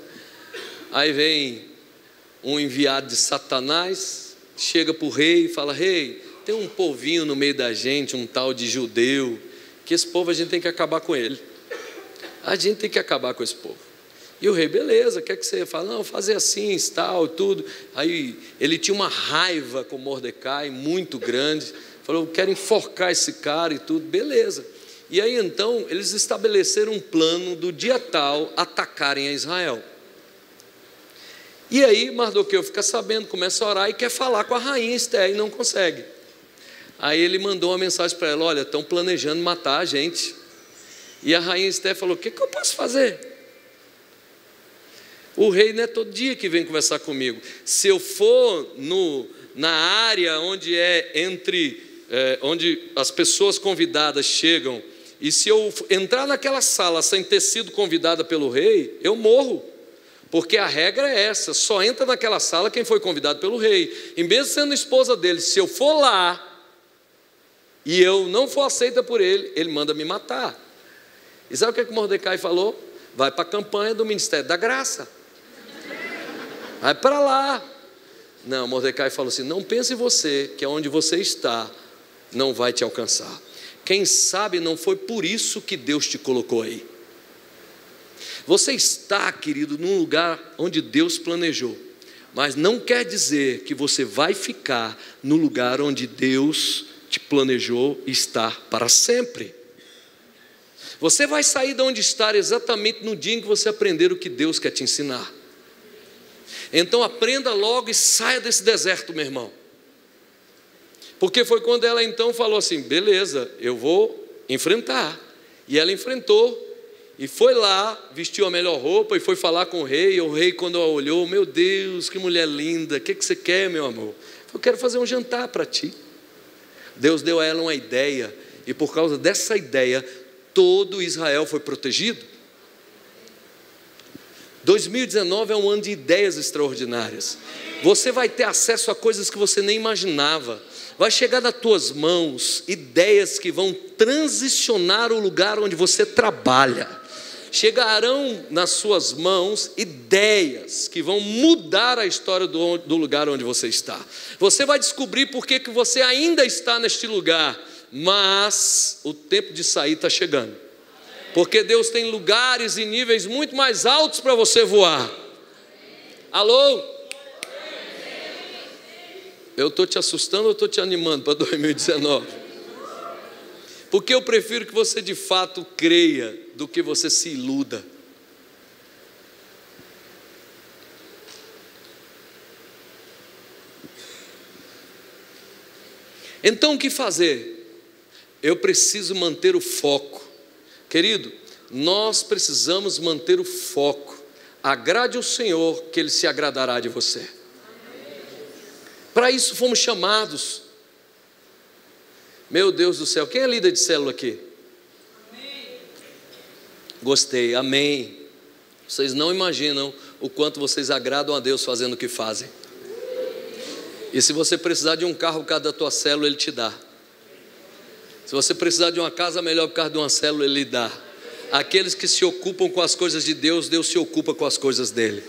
Aí vem um enviado de Satanás, chega para o rei e fala, rei, tem um povinho no meio da gente, um tal de judeu, que esse povo a gente tem que acabar com ele. A gente tem que acabar com esse povo. E o rei, beleza, quer que você fale? Não, fazer assim, tal, tudo. Aí ele tinha uma raiva com Mordecai muito grande, falou, quero enforcar esse cara e tudo, beleza. E aí então eles estabeleceram um plano do dia tal atacarem a Israel. E aí Mardoqueu fica sabendo, começa a orar e quer falar com a rainha Esther e não consegue. Aí ele mandou uma mensagem para ela, olha, estão planejando matar a gente. E a rainha Esther falou, o que eu posso fazer? O rei não é todo dia que vem conversar comigo. Se eu for na área onde onde as pessoas convidadas chegam, e se eu entrar naquela sala sem ter sido convidada pelo rei, eu morro. Porque a regra é essa, só entra naquela sala quem foi convidado pelo rei. E mesmo sendo esposa dele, se eu for lá e eu não for aceita por ele, ele manda me matar. E sabe o que Mordecai falou? Vai para a campanha do Ministério da Graça. Vai para lá. Não, Mordecai falou assim, não pense você que onde você está não vai te alcançar. Quem sabe não foi por isso que Deus te colocou aí. Você está, querido, num lugar onde Deus planejou, mas não quer dizer que você vai ficar no lugar onde Deus te planejou estar para sempre. Você vai sair de onde está exatamente no dia em que você aprender o que Deus quer te ensinar. Então aprenda logo e saia desse deserto, meu irmão. Porque foi quando ela então falou assim, beleza, eu vou enfrentar. E ela enfrentou. E foi lá, vestiu a melhor roupa e foi falar com o rei. E o rei, quando a olhou, meu Deus, que mulher linda, o que você quer, meu amor? Eu quero fazer um jantar para ti. Deus deu a ela uma ideia, e por causa dessa ideia, todo Israel foi protegido. 2019 é um ano de ideias extraordinárias. Você vai ter acesso a coisas que você nem imaginava. Vai chegar nas tuas mãos ideias que vão transicionar o lugar onde você trabalha. Chegarão nas suas mãos ideias que vão mudar a história do lugar onde você está. Você vai descobrir por que você ainda está neste lugar, mas o tempo de sair está chegando. Porque Deus tem lugares e níveis muito mais altos para você voar. Alô? Eu estou te assustando ou estou te animando para 2019? Porque eu prefiro que você de fato creia do que você se iluda. Então o que fazer? Eu preciso manter o foco. Querido, nós precisamos manter o foco. Agrade o Senhor, que Ele se agradará de você. Para isso fomos chamados. Meu Deus do céu, quem é líder de célula aqui? Amém. Gostei, amém. Vocês não imaginam o quanto vocês agradam a Deus fazendo o que fazem. E se você precisar de um carro por causa da tua célula, Ele te dá. Se você precisar de uma casa melhor por causa de uma célula, Ele lhe dá. Aqueles que se ocupam com as coisas de Deus, Deus se ocupa com as coisas dele.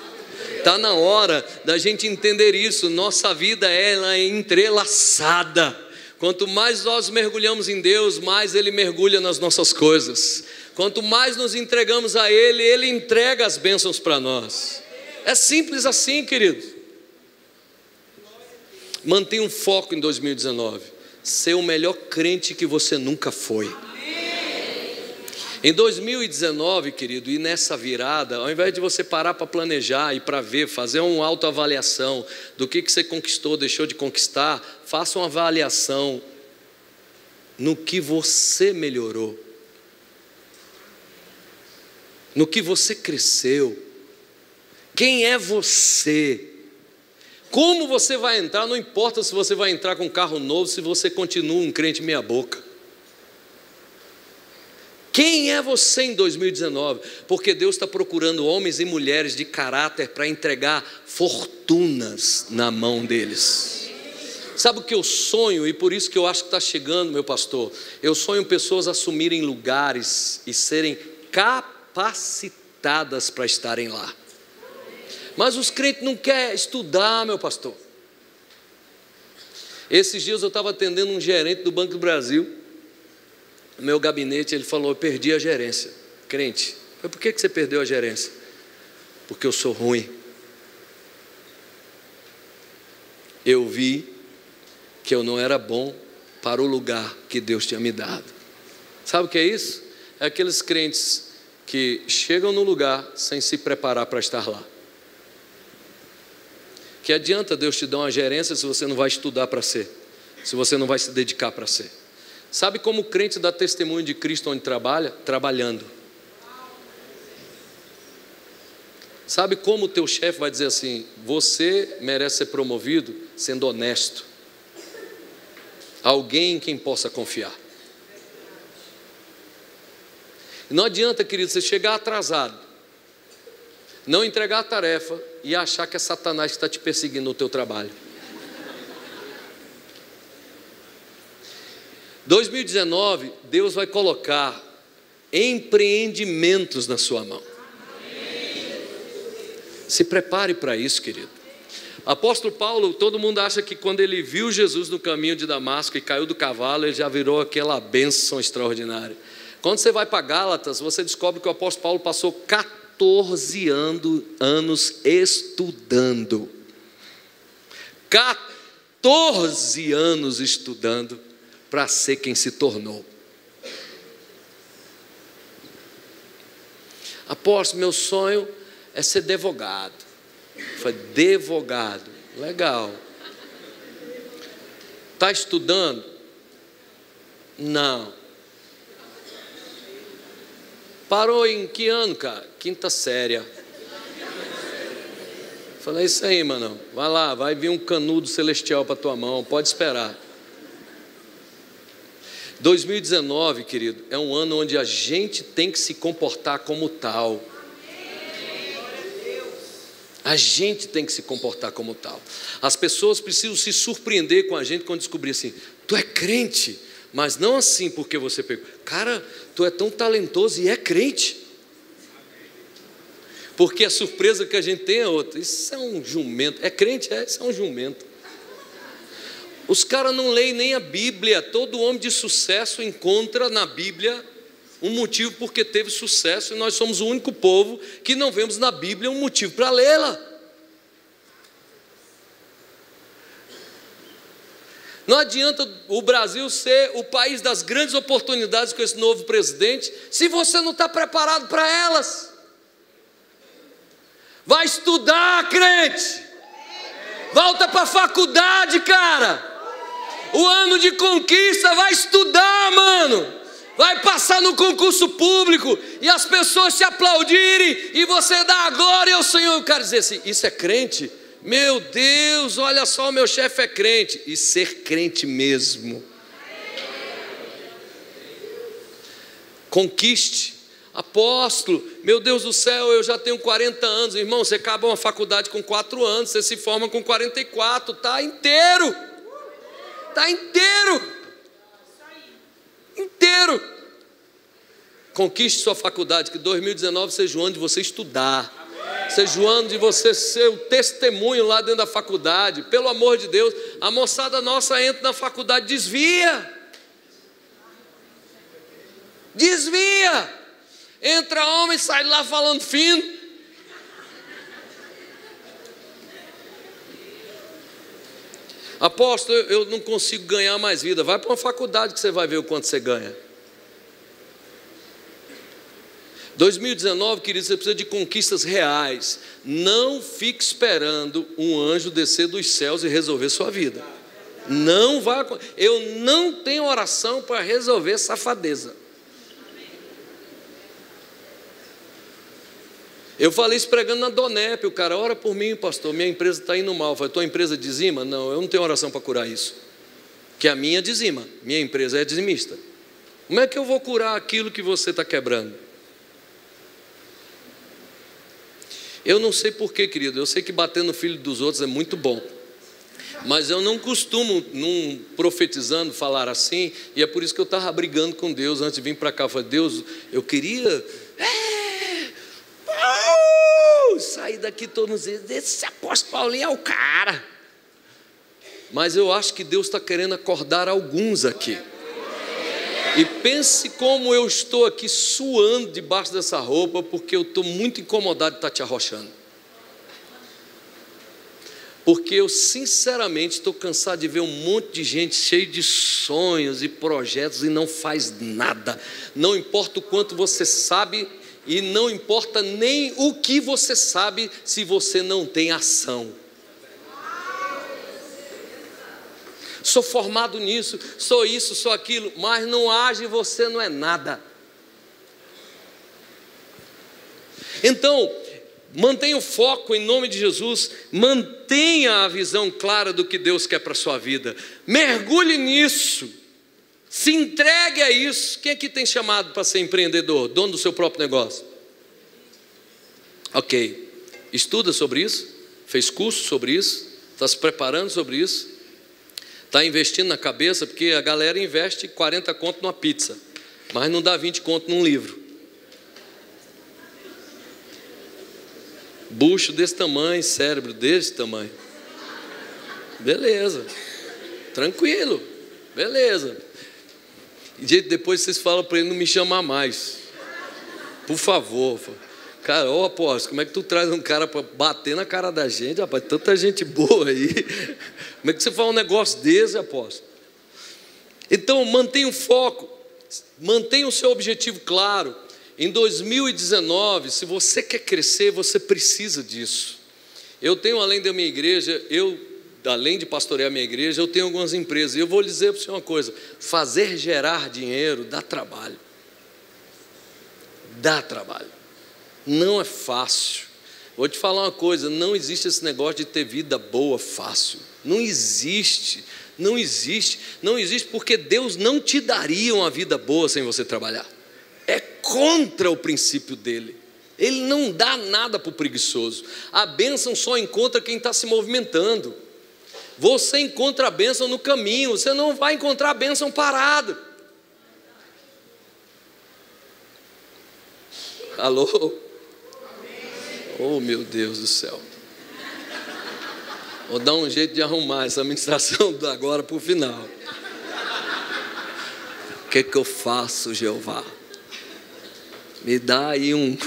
Está na hora da gente entender isso. Nossa vida ela é entrelaçada. Quanto mais nós mergulhamos em Deus, mais Ele mergulha nas nossas coisas. Quanto mais nos entregamos a Ele, Ele entrega as bênçãos para nós. É simples assim, querido. Mantenha um foco em 2019. Ser o melhor crente que você nunca foi. Em 2019, querido, e nessa virada, ao invés de você parar para planejar e para ver, fazer uma autoavaliação do que você conquistou, deixou de conquistar, faça uma avaliação no que você melhorou, no que você cresceu, quem é você, como você vai entrar, não importa se você vai entrar com um carro novo, se você continua um crente meia boca. Quem é você em 2019? Porque Deus está procurando homens e mulheres de caráter para entregar fortunas na mão deles. Sabe o que eu sonho? E por isso que eu acho que está chegando, meu pastor. Eu sonho pessoas assumirem lugares e serem capacitadas para estarem lá. Mas os crentes não querem estudar, meu pastor. Esses dias eu estava atendendo um gerente do Banco do Brasil. No meu gabinete, ele falou: eu perdi a gerência. Crente, por que você perdeu a gerência? Porque eu sou ruim. Eu vi que eu não era bom para o lugar que Deus tinha me dado. Sabe o que é isso? É aqueles crentes que chegam no lugar sem se preparar para estar lá. Que adianta Deus te dar uma gerência se você não vai estudar para ser, se você não vai se dedicar para ser. Sabe como o crente dá testemunho de Cristo onde trabalha? Trabalhando. Sabe como o teu chefe vai dizer assim: você merece ser promovido sendo honesto, alguém em quem possa confiar. Não adianta, querido, você chegar atrasado, não entregar a tarefa e achar que é Satanás que está te perseguindo no teu trabalho. 2019, Deus vai colocar empreendimentos na sua mão. Se prepare para isso, querido. Apóstolo Paulo, todo mundo acha que quando ele viu Jesus no caminho de Damasco e caiu do cavalo, ele já virou aquela bênção extraordinária. Quando você vai para Gálatas, você descobre que o apóstolo Paulo passou 14 anos estudando. 14 anos estudando para ser quem se tornou. Apóstolo, meu sonho é ser advogado. Foi advogado, legal. Está estudando? Não. Parou em que ano, cara? Quinta série. Falei, isso aí, mano. Vai lá, vai vir um canudo celestial para tua mão, pode esperar. 2019, querido, é um ano onde a gente tem que se comportar como tal. A gente tem que se comportar como tal. As pessoas precisam se surpreender com a gente quando descobrir assim, tu é crente, mas não assim porque você pegou. Cara, tu é tão talentoso e é crente. Porque a surpresa que a gente tem é outra. Isso é um jumento. É crente? Isso é um jumento. Os caras não leem nem a Bíblia. Todo homem de sucesso encontra na Bíblia um motivo porque teve sucesso, e nós somos o único povo que não vemos na Bíblia um motivo para lê-la. Não adianta o Brasil ser o país das grandes oportunidades com esse novo presidente, se você não está preparado para elas. Vai estudar, crente. Volta para a faculdade, cara. O ano de conquista, vai estudar, mano. Vai passar no concurso público e as pessoas te aplaudirem e você dá a glória ao Senhor. Eu quero dizer assim, isso é crente? Meu Deus, olha só, o meu chefe é crente. E ser crente mesmo. Conquiste. Apóstolo, meu Deus do céu, eu já tenho 40 anos. Irmão, você acaba uma faculdade com 4 anos, você se forma com 44, está inteiro. Está inteiro. Inteiro. Conquiste sua faculdade, que 2019 seja o ano de você estudar. Seja o ano de você ser o testemunho lá dentro da faculdade. Pelo amor de Deus, a moçada nossa entra na faculdade, desvia. Entra homem e sai lá falando fino. Apóstolo, eu não consigo ganhar mais vida. Vai para uma faculdade que você vai ver o quanto você ganha. 2019, querido, você precisa de conquistas reais. Não fique esperando um anjo descer dos céus e resolver sua vida. Não vai. Eu não tenho oração para resolver safadeza. Eu falei isso pregando na Donep. O cara, ora por mim, pastor, minha empresa está indo mal. Eu falei, tua empresa dizima? Não, eu não tenho oração para curar isso. Que a minha dizima, minha empresa é dizimista. Como é que eu vou curar aquilo que você está quebrando? Eu não sei porquê, querido. Eu sei que bater no filho dos outros é muito bom. Mas eu não costumo, num profetizando, falar assim. E é por isso que eu estava brigando com Deus antes de vir para cá. Eu falei, Deus, eu queria... sair daqui todos os dias, esse apóstolo Paulinho é o cara. Mas eu acho que Deus está querendo acordar alguns aqui. E pense como eu estou aqui suando debaixo dessa roupa, porque eu estou muito incomodado de estar te arrochando. Porque eu sinceramente estou cansado de ver um monte de gente cheio de sonhos e projetos e não faz nada. Não importa o quanto você sabe, e não importa nem o que você sabe, se você não tem ação. Sou formado nisso, sou isso, sou aquilo, mas não age, você não é nada. Então, mantenha o foco em nome de Jesus, mantenha a visão clara do que Deus quer para a sua vida, mergulhe nisso, se entregue a isso. Quem aqui tem chamado para ser empreendedor, dono do seu próprio negócio? Ok, estuda sobre isso, fez curso sobre isso, está se preparando sobre isso, está investindo na cabeça, porque a galera investe 40 conto numa pizza, mas não dá 20 conto num livro. Bucho desse tamanho, cérebro desse tamanho. Beleza, tranquilo, beleza. E depois vocês falam para ele não me chamar mais, por favor. Cara, ô apóstolo, como é que tu traz um cara para bater na cara da gente, rapaz? Tanta gente boa aí. Como é que você faz um negócio desse, apóstolo? Então, mantenha o foco, mantenha o seu objetivo claro. Em 2019, se você quer crescer, você precisa disso. Eu tenho, além da minha igreja, além de pastorear a minha igreja, eu tenho algumas empresas. E eu vou dizer para você uma coisa: fazer gerar dinheiro dá trabalho. dá trabalho, não é fácil. Vou te falar uma coisa, não existe esse negócio de ter vida boa fácil, não existe, não existe, não existe, porque Deus não te daria uma vida boa sem você trabalhar, é contra o princípio dele. Ele não dá nada para o preguiçoso. A bênção só encontra quem está se movimentando. Você encontra a bênção no caminho, você não vai encontrar a bênção parado. Alô? Oh, meu Deus do céu. Vou dar um jeito de arrumar essa ministração de agora para o final. O que eu faço, Jeová? Me dá aí um...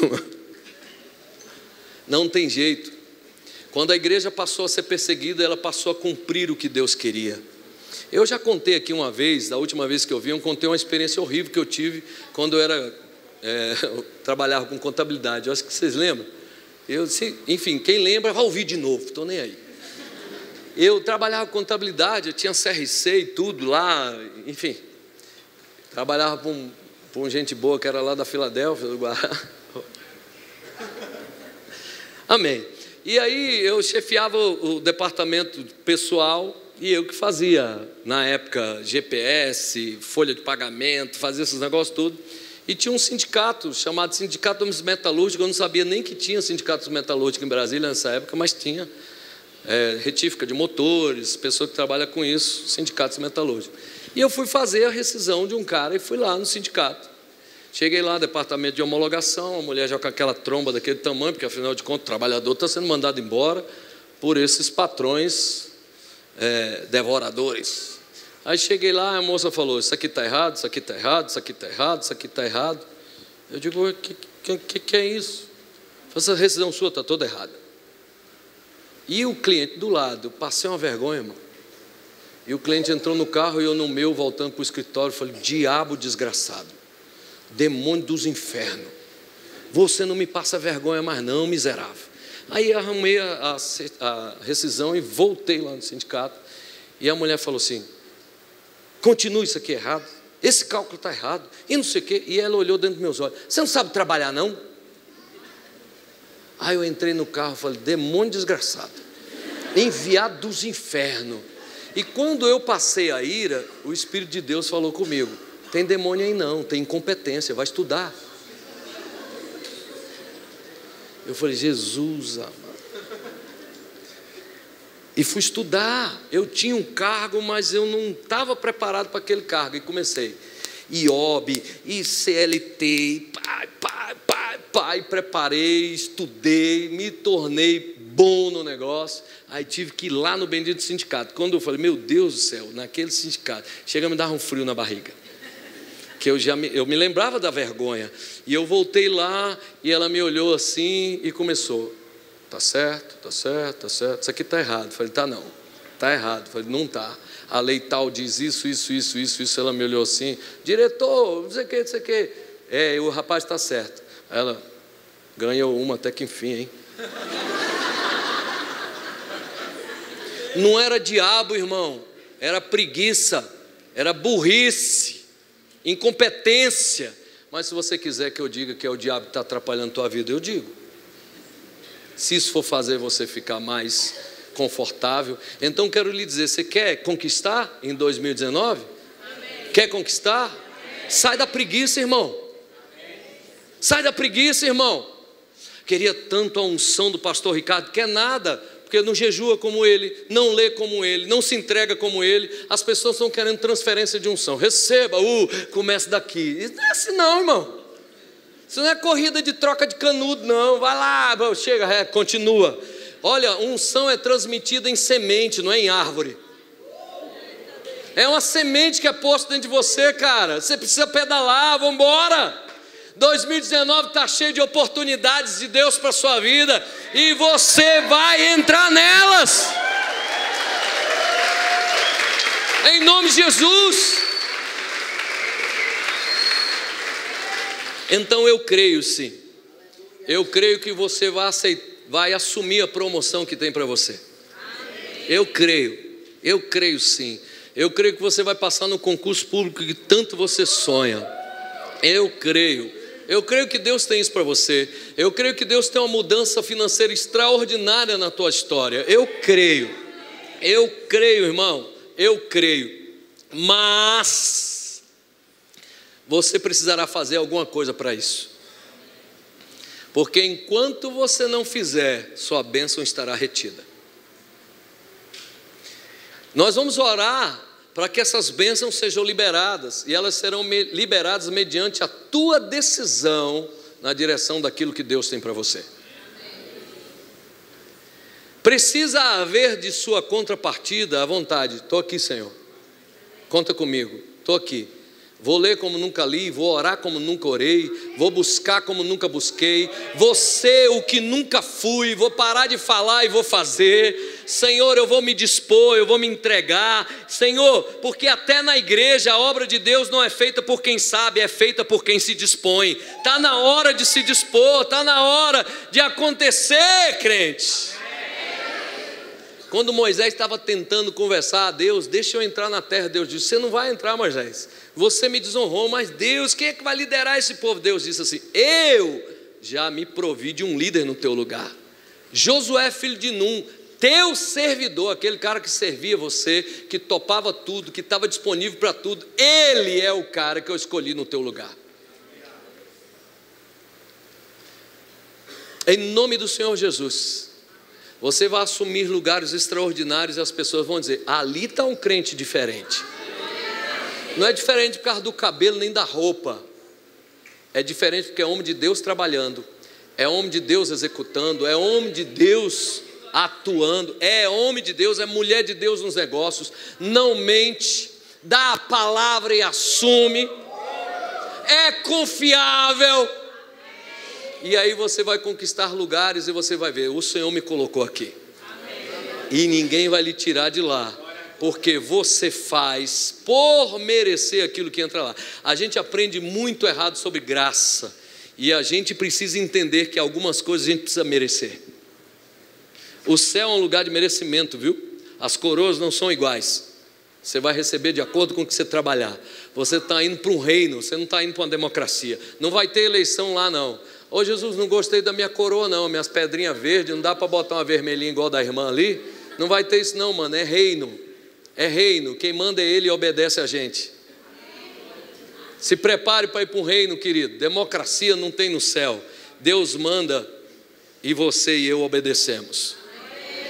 Não tem jeito. Quando a igreja passou a ser perseguida, ela passou a cumprir o que Deus queria. Eu já contei aqui uma vez, da última vez que eu vim, eu contei uma experiência horrível que eu tive quando eu trabalhava com contabilidade. Eu acho que vocês lembram. Enfim, quem lembra vai ouvir de novo, estou nem aí. Eu trabalhava com contabilidade, eu tinha CRC e tudo lá, enfim. Trabalhava com gente boa que era lá da Filadélfia, do Guará. Amém. E aí eu chefiava o departamento pessoal e eu que fazia, na época, GPS, folha de pagamento, fazia esses negócios tudo. E tinha um sindicato chamado Sindicato dos Metalúrgicos. Eu não sabia nem que tinha sindicatos metalúrgicos em Brasília nessa época, mas tinha retífica de motores, pessoa que trabalha com isso, sindicatos metalúrgicos. E eu fui fazer a rescisão de um cara e fui lá no sindicato. Cheguei lá, departamento de homologação, a mulher já com aquela tromba daquele tamanho, porque afinal de contas o trabalhador está sendo mandado embora por esses patrões devoradores. Aí cheguei lá, a moça falou, isso aqui está errado, isso aqui está errado, isso aqui está errado, isso aqui está errado. Eu digo, o que é isso? Essa rescisão sua está toda errada. E o cliente do lado, eu passei uma vergonha, irmão. E o cliente entrou no carro e eu no meu, voltando para o escritório, falei, diabo desgraçado, demônio dos infernos, você não me passa vergonha mais não, miserável. Aí arrumei a rescisão e voltei lá no sindicato. E a mulher falou assim, continua isso aqui errado, esse cálculo está errado, e não sei o quê. E ela olhou dentro dos meus olhos, você não sabe trabalhar não? Aí eu entrei no carro e falei, demônio desgraçado, enviado dos infernos. E quando eu passei a ira, o Espírito de Deus falou comigo, tem demônio aí não, tem incompetência, vai estudar. Eu falei, Jesus amado. E fui estudar. Eu tinha um cargo, mas eu não estava preparado para aquele cargo. E comecei. IOB, e CLT, e preparei, estudei, me tornei bom no negócio. Aí tive que ir lá no bendito sindicato. Quando eu falei, meu Deus do céu, naquele sindicato, chega a me dar um frio na barriga. Que eu me lembrava da vergonha. E eu voltei lá e ela me olhou assim e começou. Tá certo, tá certo, tá certo. Isso aqui está errado. Eu falei, tá não, tá errado. Eu falei, não tá. A lei tal diz isso. Ela me olhou assim, diretor, não sei o que, não sei o que. O rapaz está certo. Ela ganhou uma até que enfim, hein? Não era diabo, irmão, era preguiça, era burrice, incompetência. Mas se você quiser que eu diga que é o diabo que está atrapalhando a tua vida, eu digo. Se isso for fazer você ficar mais confortável, então quero lhe dizer, você quer conquistar em 2019? Amém. Quer conquistar? Amém. Sai da preguiça, irmão. Amém. Sai da preguiça, irmão. Queria tanto a unção do pastor Ricardo, quer nada, porque não jejua como ele, não lê como ele, não se entrega como ele. As pessoas estão querendo transferência de unção. Receba, comece daqui. Isso não é assim não, irmão. Isso não é corrida de troca de canudo, não. Vai lá, chega, continua. Olha, unção é transmitida em semente, não é em árvore. É uma semente que é posta dentro de você, cara. Você precisa pedalar, vamos embora. 2019 está cheio de oportunidades de Deus para a sua vida. E você vai entrar nelas. Em nome de Jesus. Então eu creio sim, eu creio que você vai assumir a promoção que tem para você. Eu creio sim, eu creio que você vai passar no concurso público que tanto você sonha. Eu creio, Eu creio que Deus tem isso para você. Eu creio que Deus tem uma mudança financeira extraordinária na tua história. Eu creio, irmão, eu creio. Mas você precisará fazer alguma coisa para isso. Porque enquanto você não fizer, sua bênção estará retida. Nós vamos orar para que essas bênçãos sejam liberadas, e elas serão liberadas mediante a tua decisão na direção daquilo que Deus tem para você. Precisa haver de sua contrapartida a vontade. Estou aqui, Senhor, conta comigo, estou aqui. Vou ler como nunca li, vou orar como nunca orei, vou buscar como nunca busquei, vou ser o que nunca fui, vou parar de falar e vou fazer. Senhor, eu vou me dispor, eu vou me entregar. Senhor, porque até na igreja a obra de Deus não é feita por quem sabe, é feita por quem se dispõe. Está na hora de se dispor, está na hora de acontecer, crente. Quando Moisés estava tentando conversar a Deus, deixa eu entrar na terra, Deus disse, você não vai entrar, Moisés, você me desonrou, mas Deus, quem é que vai liderar esse povo? Deus disse assim, eu já me provi de um líder no teu lugar. Josué, filho de Num, teu servidor, aquele cara que servia você, que topava tudo, que estava disponível para tudo, ele é o cara que eu escolhi no teu lugar. Em nome do Senhor Jesus, você vai assumir lugares extraordinários e as pessoas vão dizer, ali está um crente diferente. Não é diferente por causa do cabelo nem da roupa, é diferente porque é homem de Deus trabalhando, é homem de Deus executando, é homem de Deus atuando, é homem de Deus, é mulher de Deus nos negócios, não mente, dá a palavra e assume, é confiável. E aí você vai conquistar lugares e você vai ver, o Senhor me colocou aqui. E ninguém vai lhe tirar de lá, porque você faz por merecer aquilo que entra lá. A gente aprende muito errado sobre graça, e a gente precisa entender que algumas coisas a gente precisa merecer. O céu é um lugar de merecimento, viu? As coroas não são iguais. Você vai receber de acordo com o que você trabalhar. Você está indo para um reino, você não está indo para uma democracia. Não vai ter eleição lá não. Ô Jesus, não gostei da minha coroa não, minhas pedrinhas verdes, não dá para botar uma vermelhinha igual da irmã ali. Não vai ter isso não, mano, é reino. É reino, quem manda é ele e obedece a gente. Se prepare para ir para um reino, querido. Democracia não tem no céu. Deus manda e você e eu obedecemos.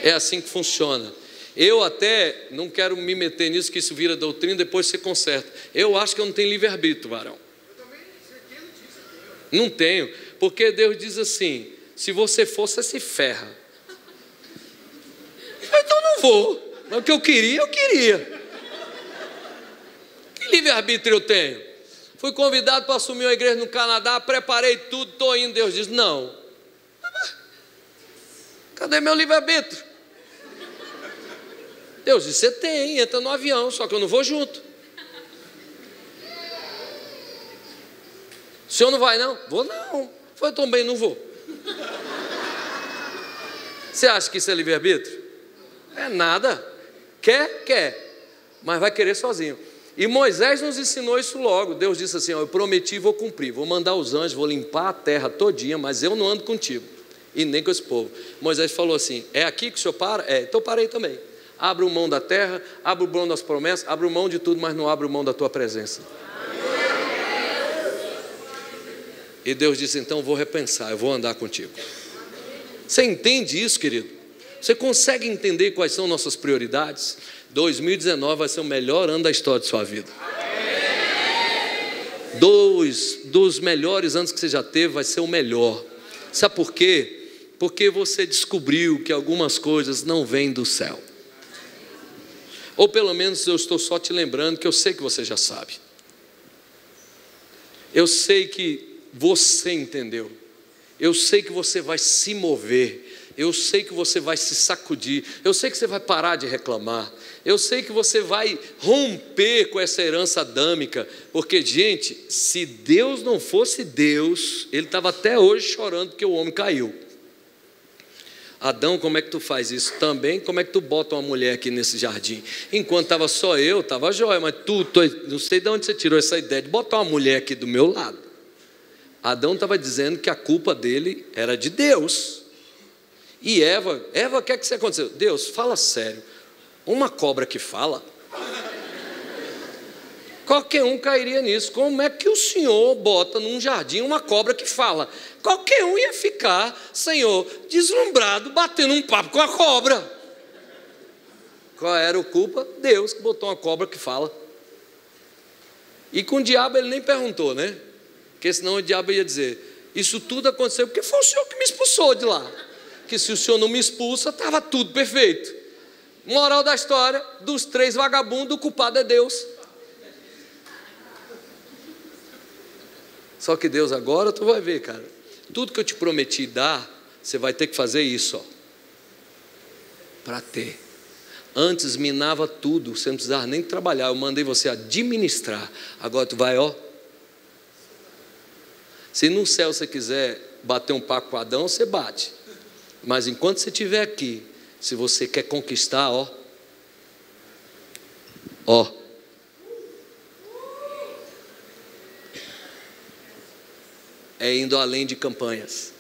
É assim que funciona. Eu até não quero me meter nisso, que isso vira doutrina, depois você conserta. Eu acho que eu não tenho livre-arbítrio, varão. Não tenho, porque Deus diz assim, se você for, você se ferra. Então não vou, mas o que eu queria. Que livre-arbítrio eu tenho? Fui convidado para assumir uma igreja no Canadá, preparei tudo, estou indo. Deus diz, não. Cadê meu livre-arbítrio? Deus diz, você tem, entra no avião, só que eu não vou junto. O senhor não vai não? Vou não. Foi tão bem, não vou. Você acha que isso é livre-arbítrio? É nada. Quer, mas vai querer sozinho. E Moisés nos ensinou isso logo. Deus disse assim, ó, eu prometi e vou cumprir. Vou mandar os anjos, vou limpar a terra todinha, mas eu não ando contigo. E nem com esse povo. Moisés falou assim, é aqui que o senhor para? É, então parei também. Abro mão da terra, abro mão das promessas, abro mão de tudo, mas não abro mão da tua presença. E Deus disse, então vou repensar, eu vou andar contigo. Você entende isso, querido? Você consegue entender quais são nossas prioridades? 2019 vai ser o melhor ano da história de sua vida. Dos melhores anos que você já teve, vai ser o melhor. Sabe por quê? Porque você descobriu que algumas coisas não vêm do céu. Ou pelo menos eu estou só te lembrando que eu sei que você já sabe. Eu sei que você entendeu. Eu sei que você vai se mover. Eu sei que você vai se sacudir. Eu sei que você vai parar de reclamar. Eu sei que você vai romper com essa herança adâmica. Porque, gente, se Deus não fosse Deus, ele estava até hoje chorando porque o homem caiu. Adão, como é que tu faz isso? Também, como é que tu bota uma mulher aqui nesse jardim? Enquanto estava só eu, estava jóia, mas não sei de onde você tirou essa ideia de botar uma mulher aqui do meu lado. Adão estava dizendo que a culpa dele era de Deus. E Eva, o que é que aconteceu? Deus, fala sério, uma cobra que fala? Qualquer um cairia nisso. Como é que o Senhor bota num jardim uma cobra que fala? Qualquer um ia ficar, Senhor, deslumbrado, batendo um papo com a cobra. Qual era a culpa? Deus que botou uma cobra que fala. E com o diabo ele nem perguntou, né? Porque senão o diabo ia dizer, isso tudo aconteceu porque foi o Senhor que me expulsou de lá. Que se o Senhor não me expulsa, estava tudo perfeito. Moral da história, dos 3 vagabundos, o culpado é Deus. Só que Deus, agora tu vai ver, cara, tudo que eu te prometi dar, você vai ter que fazer isso, ó, para ter. Antes minava tudo, você não precisava nem trabalhar, eu mandei você administrar. Agora tu vai, ó. Se no céu você quiser bater um papo com Adão, você bate. Mas enquanto você estiver aqui, se você quer conquistar, ó, é indo além de campanhas,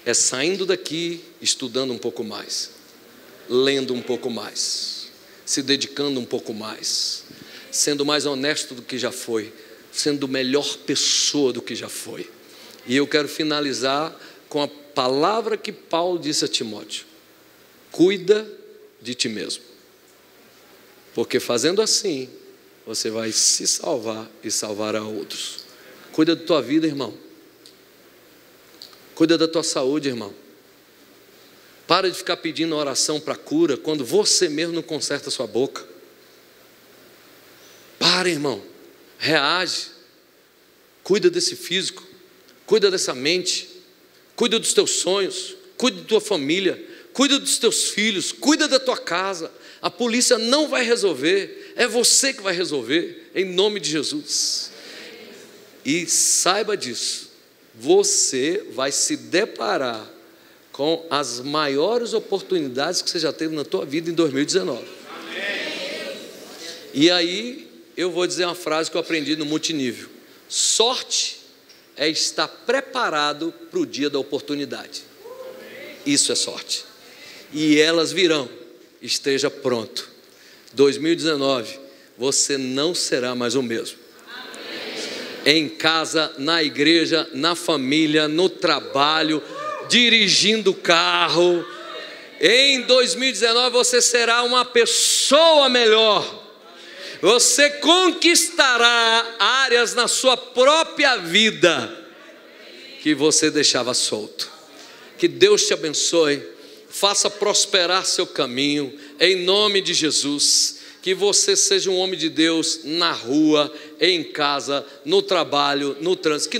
é saindo daqui, estudando um pouco mais, lendo um pouco mais, se dedicando um pouco mais, sendo mais honesto do que já foi, sendo melhor pessoa do que já foi. E eu quero finalizar com a palavra que Paulo disse a Timóteo: cuida de ti mesmo, porque fazendo assim, você vai se salvar e salvar a outros. Cuida da tua vida, irmão. Cuida da tua saúde, irmão. Para de ficar pedindo oração para cura quando você mesmo não conserta a sua boca. Para, irmão. Reage. Cuida desse físico. Cuida dessa mente. Cuida dos teus sonhos. Cuida da tua família. Cuida dos teus filhos. Cuida da tua casa. A polícia não vai resolver. É você que vai resolver. Em nome de Jesus. E saiba disso. Você vai se deparar com as maiores oportunidades que você já teve na tua vida em 2019. Amém. E aí eu vou dizer uma frase que eu aprendi no multinível: sorte é estar preparado para o dia da oportunidade. Isso é sorte. E elas virão. Esteja pronto. 2019, você não será mais o mesmo. Em casa, na igreja, na família, no trabalho, dirigindo o carro. Em 2019 você será uma pessoa melhor. Você conquistará áreas na sua própria vida que você deixava solto. Que Deus te abençoe, faça prosperar seu caminho, em nome de Jesus. Que você seja um homem de Deus na rua, em casa, no trabalho, no trânsito.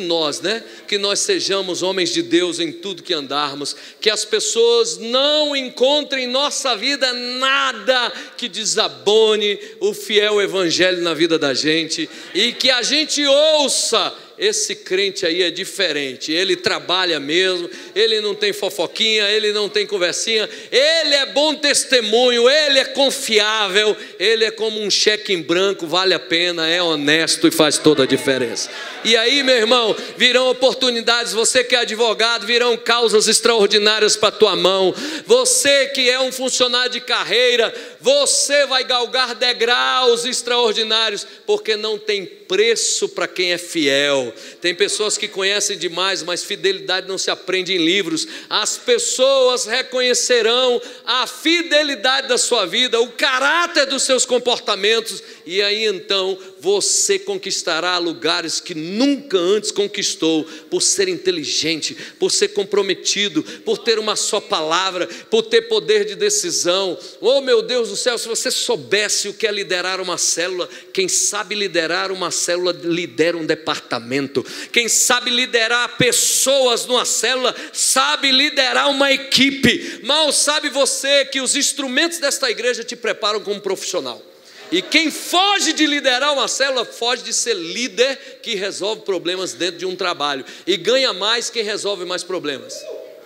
Que nós sejamos homens de Deus em tudo que andarmos. Que as pessoas não encontrem em nossa vida nada que desabone o fiel evangelho na vida da gente. E que a gente ouça: esse crente aí é diferente, ele trabalha mesmo, ele não tem fofoquinha, ele não tem conversinha, ele é bom testemunho, ele é confiável, ele é como um cheque em branco, vale a pena, é honesto e faz toda a diferença. E aí, meu irmão, virão oportunidades. Você que é advogado, virão causas extraordinárias para a tua mão. Você que é um funcionário de carreira, você vai galgar degraus extraordinários, porque não tem preço para quem é fiel. Tem pessoas que conhecem demais, mas fidelidade não se aprende em livros. As pessoas reconhecerão a fidelidade da sua vida, o caráter dos seus comportamentos, e aí então você conquistará lugares que nunca antes conquistou, por ser inteligente, por ser comprometido, por ter uma só palavra, por ter poder de decisão. Oh, meu Deus do céu, se você soubesse o que é liderar uma célula. Quem sabe liderar uma célula lidera um departamento. Quem sabe liderar pessoas numa célula sabe liderar uma equipe. Mal sabe você que os instrumentos desta igreja te preparam como profissional. E quem foge de liderar uma célula, foge de ser líder que resolve problemas dentro de um trabalho. E ganha mais quem resolve mais problemas.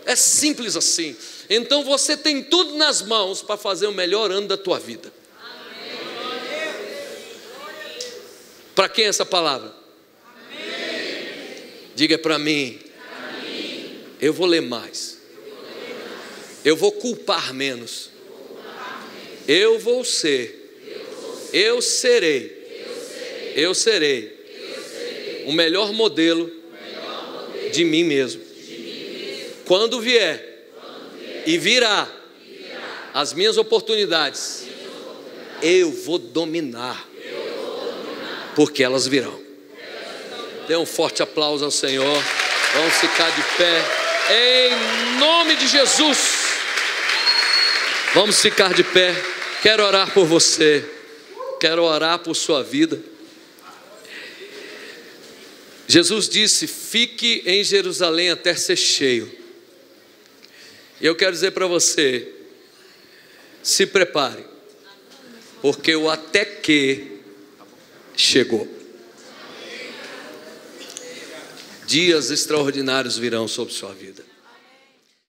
É simples assim. Então você tem tudo nas mãos para fazer o melhor ano da tua vida. Para quem é essa palavra? Diga para mim, eu vou ler mais. Eu vou culpar menos. Eu vou ser. Eu serei o melhor modelo de mim mesmo. Quando vier e virá as minhas oportunidades, eu vou dominar, porque elas virão. Dê um forte aplauso ao Senhor. Vamos ficar de pé em nome de Jesus. Vamos ficar de pé. Quero orar por você. Quero orar por sua vida. Jesus disse: fique em Jerusalém até ser cheio. E eu quero dizer para você: se prepare, porque o até que chegou. Dias extraordinários virão sobre sua vida.